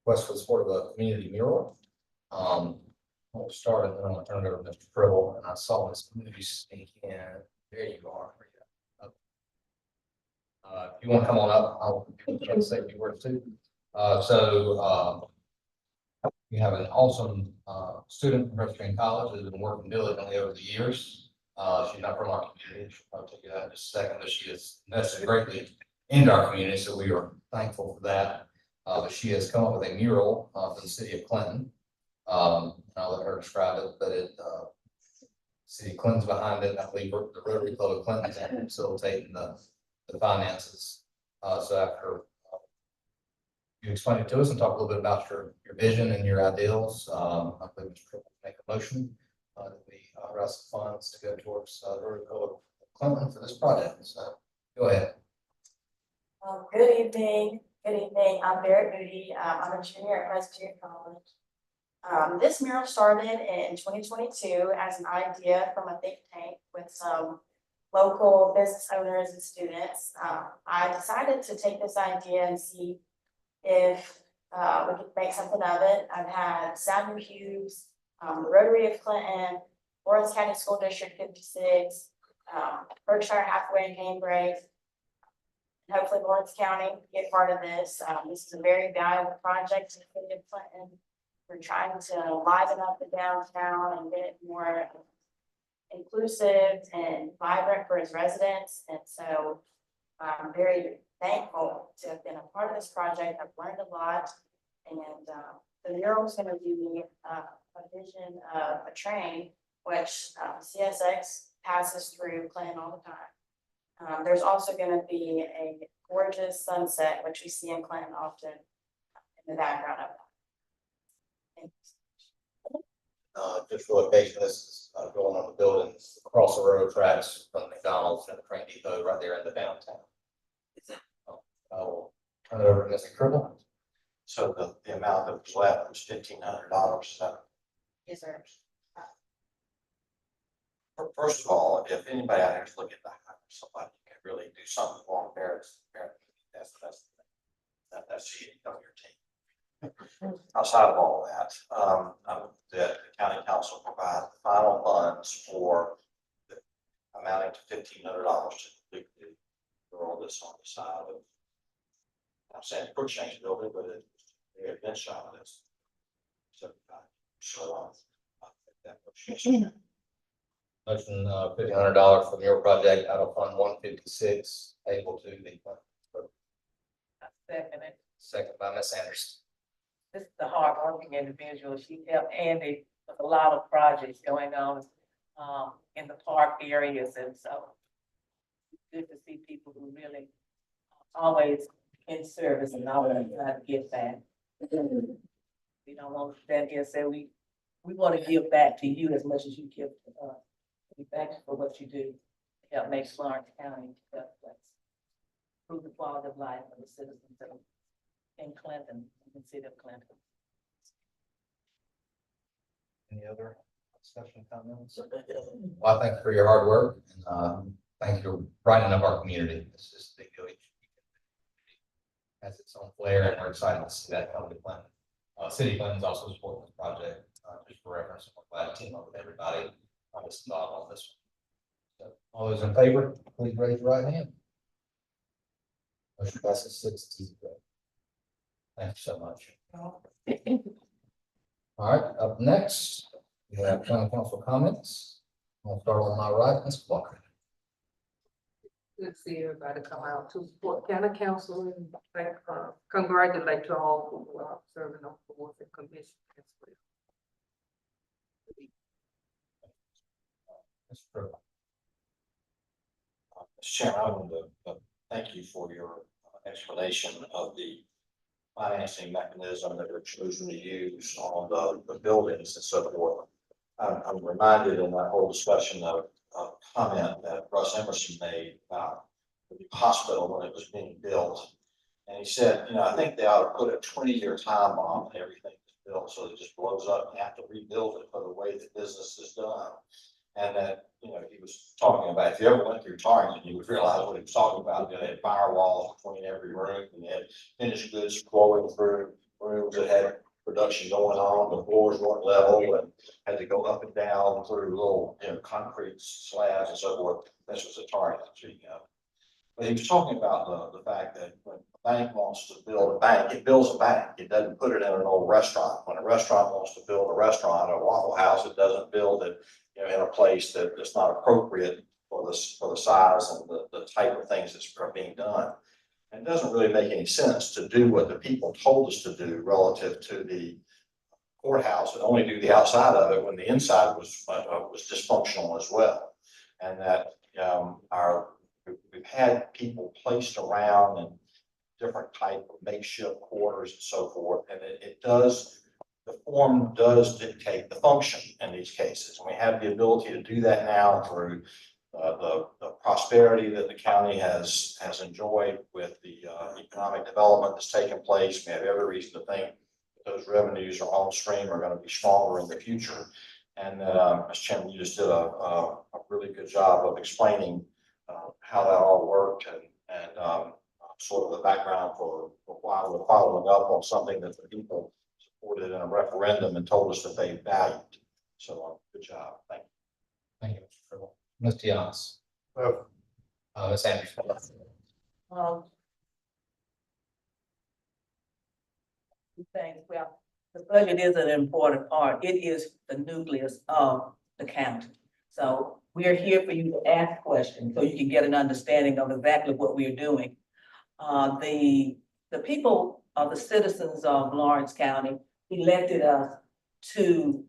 request for the support of a community mural. We'll start and then I'm going to turn it over to Mr. Tribble. And I saw this movie sneak in. There you are. If you want to come on up, I'll try to say a few words too. We have an awesome student from Presbyterian College that has been working diligently over the years. She's not from our community. I'll tell you that in just a second, but she has invested greatly into our community, so we are thankful for that. But she has come up with a mural for the city of Clinton. I'll let her describe it, but city of Clinton's behind it. I believe the Rotary Club of Clinton is facilitating the finances. So after you explain it to us and talk a little bit about your vision and your ideals, I believe Mr. Triple make a motion that we raise funds to go towards the Rotary Club of Clinton for this project. So go ahead. Good evening. Good evening. I'm Barrett Moody. I'm a junior at Presbyterian College. This mural started in 2022 as an idea from a think tank with some local business owners and students. I decided to take this idea and see if we could make something of it. I've had Samuel Hughes, the Rotary of Clinton, Lawrence County School District 56, Berkshire Hathaway and Cambridge. Hopefully Lawrence County get part of this. This is a very valuable project in the city of Clinton. We're trying to liven up the downtown and get it more inclusive and vibrant for its residents. And so I'm very thankful to have been a part of this project. I've learned a lot. And the mural is going to be a vision of a train, which CSX passes through Clinton all the time. There's also going to be a gorgeous sunset, which we see in Clinton often in the background of that. Just for location, this is going on the buildings across the railroad tracks from McDonald's and the train depot right there in the downtown. I will turn it over to Mr. Cribble. So the amount that was left was $1,500. Yes, sir. First of all, if anybody out here is looking to hire somebody who can really do something for them, that's the of your team. Outside of all that, the county council provide the final funds for amounting to $1,500 to complete the mural that's on the side of. I'm saying quick change building, but they have been shot of this. So that Motion $1,500 for the mural project out of Fund 156, able to be funded. I second it. Second by Ms. Anderson. This is the hardworking individual. She helped Andy with a lot of projects going on in the park areas, and so it's good to see people who really always in service and always try to give back. We don't want to stand here and say we want to give back to you as much as you give to us. We thank you for what you do to help make Florence County a better place. Improve the quality of life of the citizens in Clinton, in the city of Clinton. Any other discussion comments? Well, I thank you for your hard work and thank you for brightening up our community. It's just a big deal. Has its own flair, and we're excited to see that come to Clinton. City of Clinton is also supporting this project. Just for reference, we're glad to team up with everybody on this thought on this one. So, all those in favor, please raise your right hand. Motion passes 6-0. Thank you so much. All right, up next, we have county council comments. I'll start on my right, Ms. Walker. Good to see everybody come out to support county council and thank, congratulate to all who are serving on boards and commissions as well. Mr. Cribble. Mr. Chairman, I want to thank you for your explanation of the financing mechanism that we're choosing to use on the buildings and so forth. I'm reminded in that whole discussion of a comment that Russ Emerson made about the hospital when it was being built. And he said, I think they ought to put a 20-year time bomb on everything that's built so it just blows up and have to rebuild it for the way the business is done. And that, he was talking about, if you ever went through Target, you would realize what he was talking about. They had firewalls between every room, and they had finished goods flowing through rooms that had production going on. The floors weren't level and had to go up and down through little, concrete slabs and so forth. This was a Target, speaking of. But he was talking about the fact that when a bank wants to build a bank, it builds a bank. It doesn't put it in an old restaurant. When a restaurant wants to build a restaurant or a Waffle House, it doesn't build it, you know, in a place that is not appropriate for the size and the type of things that are being done. And it doesn't really make any sense to do what the people told us to do relative to the courthouse and only do the outside of it when the inside was dysfunctional as well. And that, we've had people placed around in different type of makeshift quarters and so forth, and the form does dictate the function in these cases. And we have the ability to do that now through the prosperity that the county has enjoyed with the economic development that's taken place. We have every reason to think that those revenues are on stream, are going to be stronger in the future. And Ms. Chairman, you just did a really good job of explaining how that all worked and sort of the background for why we're following up on something that the people supported in a referendum and told us that they valued. So good job. Thank you. Thank you, Mr. Tribble. Ms. Giannis. Ms. Anderson. Things, well, the budget is an important part. It is the nucleus of the county. So we are here for you to ask questions so you can get an understanding of exactly what we are doing. The people of the citizens of Lawrence County elected us to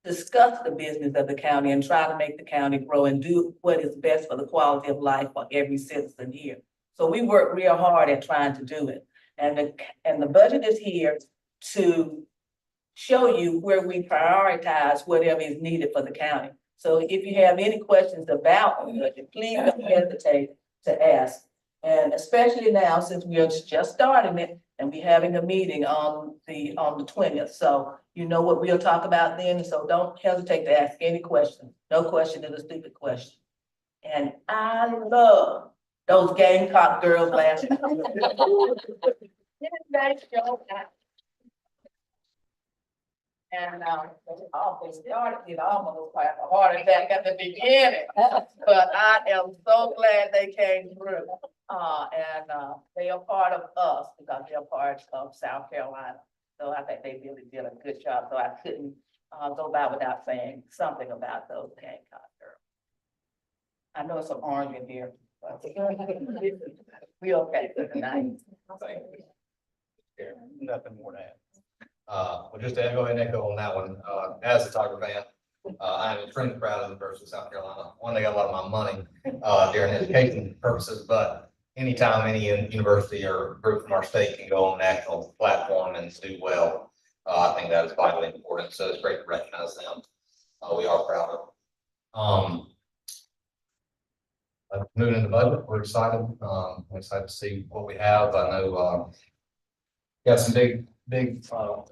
discuss the business of the county and try to make the county grow and do what is best for the quality of life for every citizen here. So we work real hard at trying to do it. And the budget is here to show you where we prioritize whatever is needed for the county. So if you have any questions about the budget, please don't hesitate to ask. And especially now, since we are just starting it and we're having a meeting on the 20th. So you know what we'll talk about then. So don't hesitate to ask any questions. No question is a stupid question. And I love those Gamecock girls last night. And they started, it almost like a heart attack at the beginning, but I am so glad they came through. They are part of us because they're part of South Carolina. So I think they really did a good job. So I couldn't go by without saying something about those Gamecock girls. I know some orange in here, but we okay for tonight. Nothing more to add. Well, just to go ahead and echo on that one, as a Tiger fan, I'm extremely proud of the University of South Carolina. One, they got a lot of my money during education purposes, but anytime any university or group from our state can go on a national platform and do well, I think that is vitally important. So it's great to recognize them. We are proud of them. Moving into budget, we're excited. We're excited to see what we have. I know got some big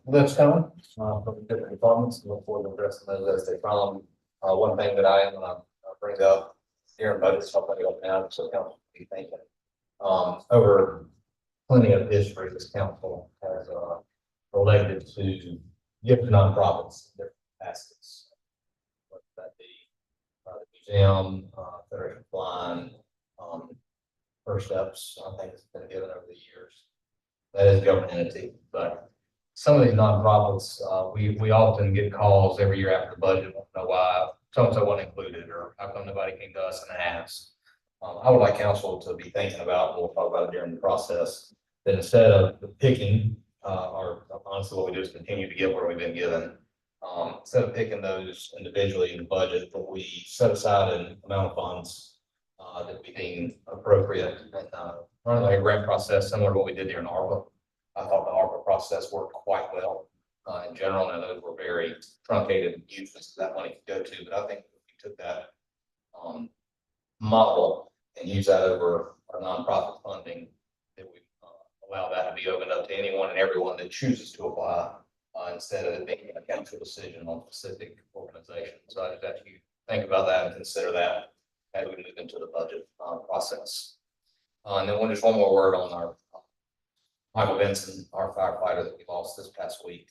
lifts coming from the different departments. Look forward to addressing those as they come. One thing that I am going to bring up here in budget, something up now, so council be thinking. Over plenty of history, this council has elected to give to nonprofits in different facets. Whether that be the museum, Federation of Blind, First Steps, I think it's been given over the years. That is a government entity, but some of these nonprofits, we often get calls every year after the budget, don't know why so-and-so wasn't included, or how come nobody came to us and asked. I would like council to be thinking about, and we'll talk about it during the process, that instead of picking, or honestly what we do is continue to give where we've been given. Instead of picking those individually in the budget, that we set aside an amount of funds that we deem appropriate and run like a grant process similar to what we did here in ARPA. I thought the ARPA process worked quite well in general, and those were very truncated uses that money could go to. But I think if we took that model and use that over our nonprofit funding, that we allow that to be opened up to anyone and everyone that chooses to apply instead of it being a council decision on specific organizations. So I just ask you think about that and consider that as we move into the budget process. And then just one more word on our Michael Benson, our firefighter that we lost this past week.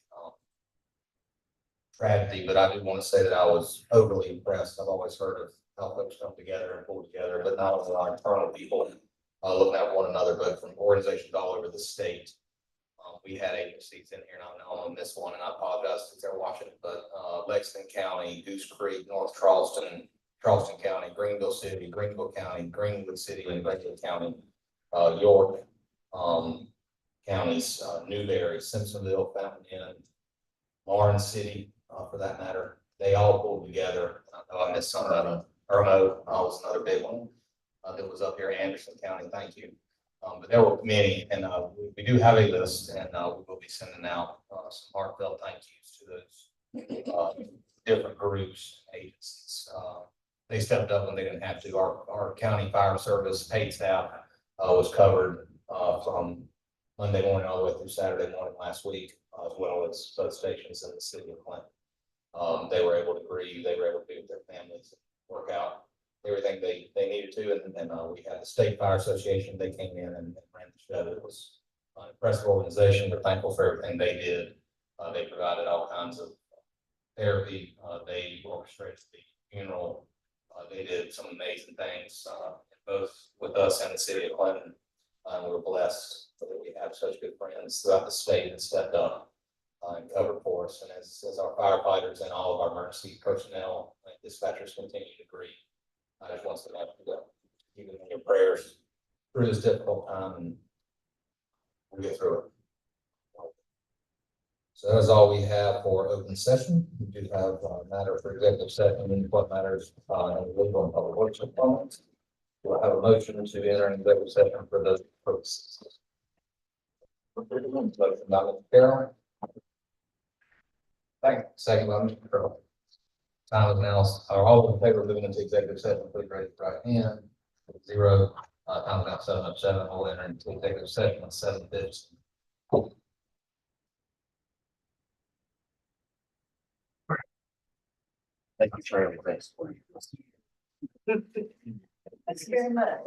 Tragedy, but I do want to say that I was overly impressed. I've always heard of how folks come together and pull together, but not only our internal people, looking at one another, but from organizations all over the state. We had agencies in here, not on this one, and I apologize if they're watching, but, Lexington County, Goose Creek, North Charleston, Charleston County, Greenville City, Greenville County, Greenwood City, and Greenwood County, York, counties, Newberry, Simpsonville, Fountain Inn, Lawrence City, for that matter, they all pulled together. I know I missed some of them. Irmo, was another big one, that was up here, Anderson County, thank you. But there were many, and, we do have a list, and, we will be sending out, some heartfelt thank yous to those, different groups, agencies. They stepped up when they didn't have to. Our county fire service paid staff, was covered, from Monday morning all the way through Saturday morning last week, as well as substations in the city of Clinton. They were able to grieve, they were able to be with their families, work out everything they needed to, and then, we had the State Fire Association, they came in and ran the show. It was an impressive organization, we're thankful for everything they did. They provided all kinds of therapy, they orchestrated the funeral, they did some amazing things, both with us and the city of Clinton. We're blessed that we have such good friends throughout the state that stepped up, and covered for us, and as our firefighters and all of our emergency personnel and dispatchers continue to grieve. I just want to keep it in your prayers through this difficult time, and we'll get through it. So that's all we have for open session. We do have a matter for executive session, and what matters, in legal and public works department. We'll have a motion to enter an executive session for those purposes. Motion by Mr. Carroll. Second by Mr. Carroll. Time is now, are all in favor of moving into executive session, please raise your right hand. 0, time is now 7:07, we'll enter into executive session at 7:50. Thank you for everything. Thanks very much.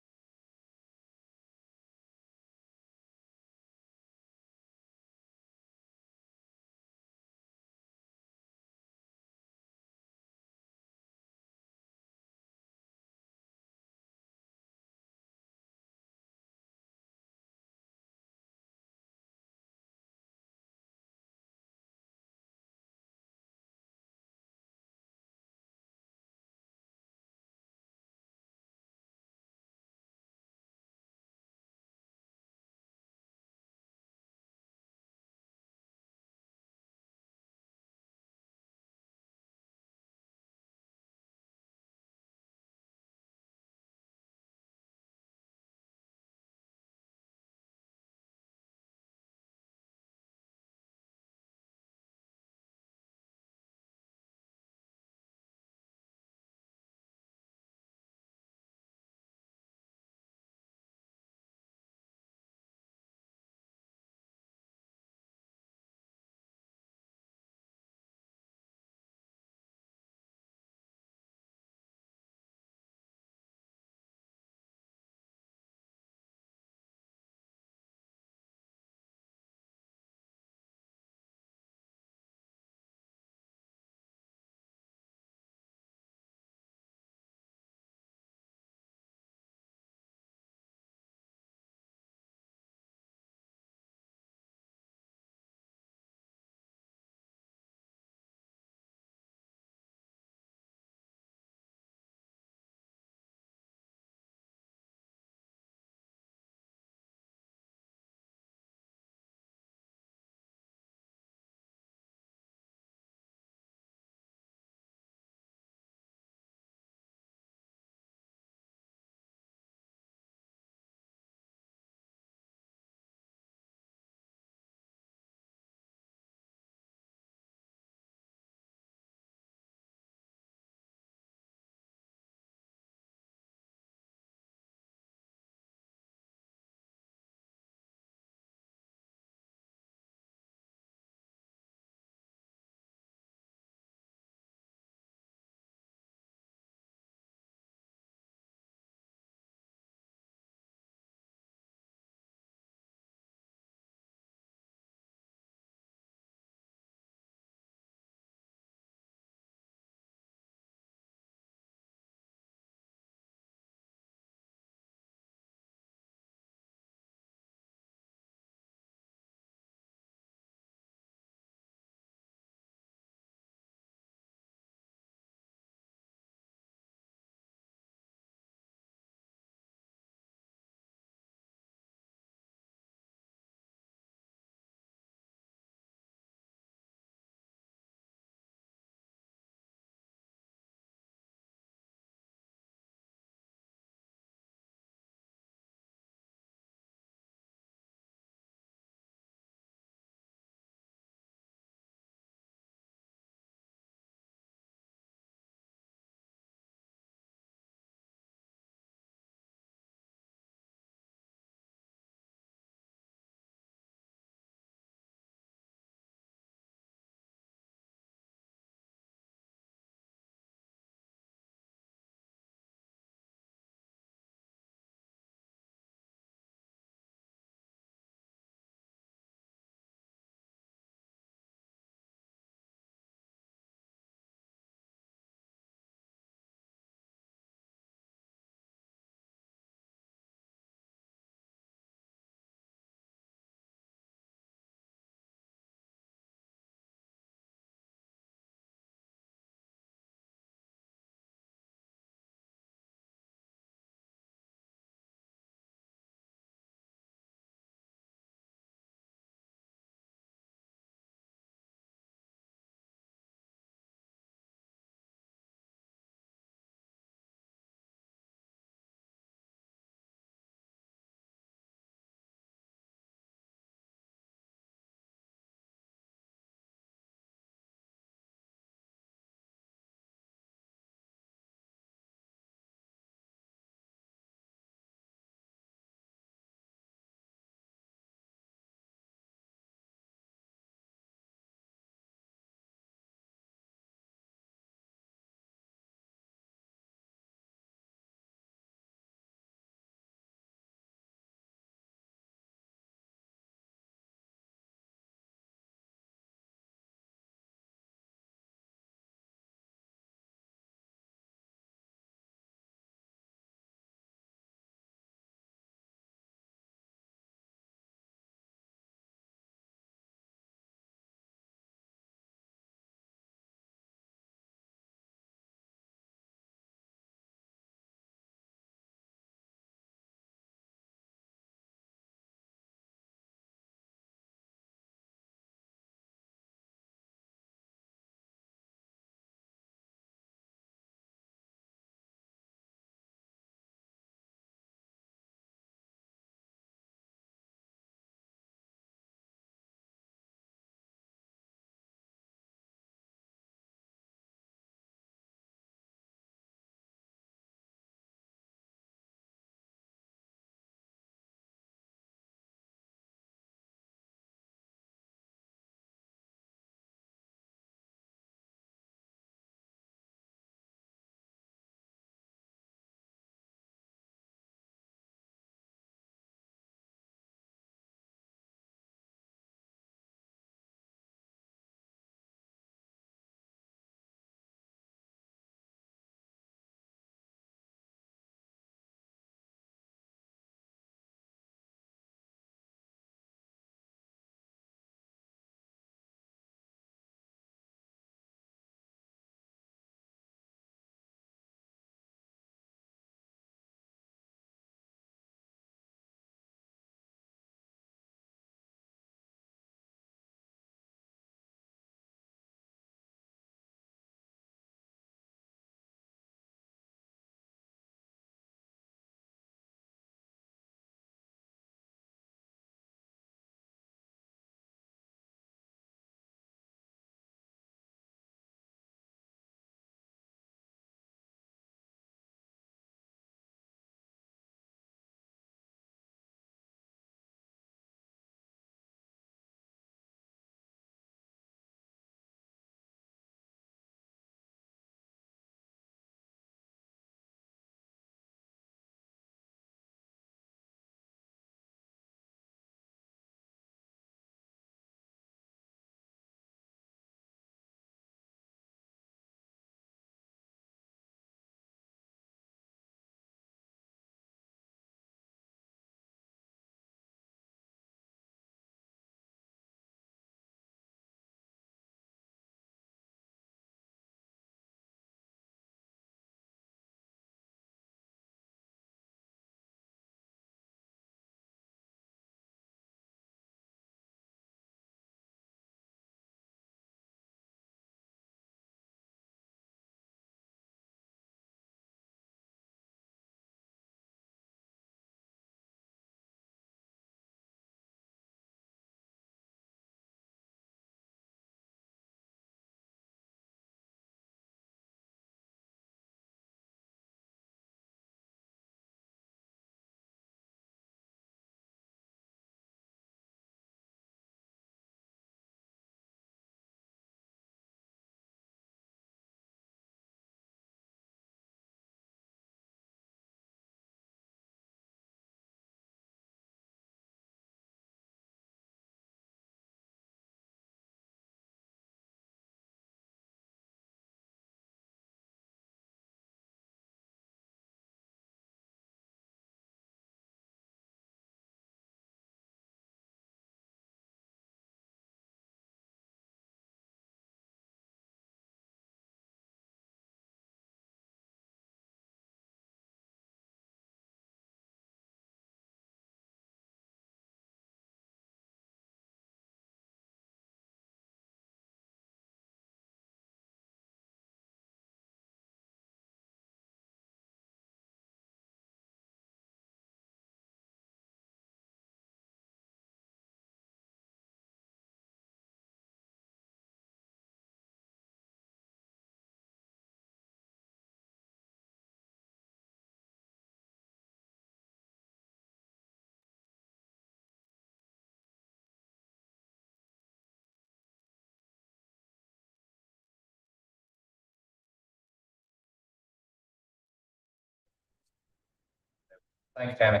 Thanks, Tammy.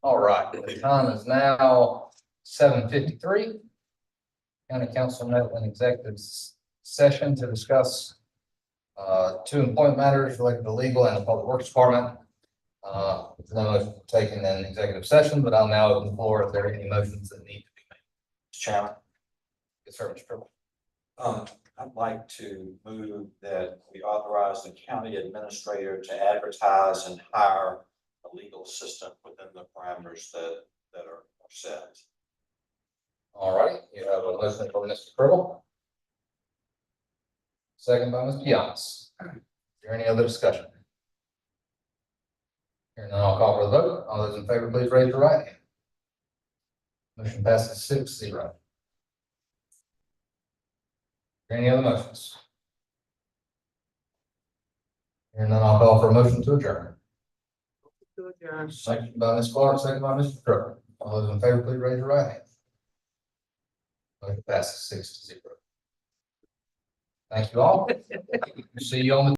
All right, the time is now 7:53. County Council met in executive session to discuss two employment matters related to legal and the Public Works Department. No motion taken in executive session, but I'll now open the floor if there are any motions that need to be made. Mr. Chairman. Yes, sir, Mr. Triple. I'd like to move that we authorize the county administrator to advertise and hire a legal assistant within the parameters that are set. All right, you have a motion from Mr. Triple. Second by Mr. Giannis. Is there any other discussion? Hearing none, I'll call for the vote. All those in favor, please raise your right hand. Motion passes 6-0. Any other motions? Hearing none, I'll call for a motion to adjourn. To adjourn. Second by Ms. Clark, second by Mr. Triple. All those in favor, please raise your right hand. Motion passes 6-0. Thank you all. See you on the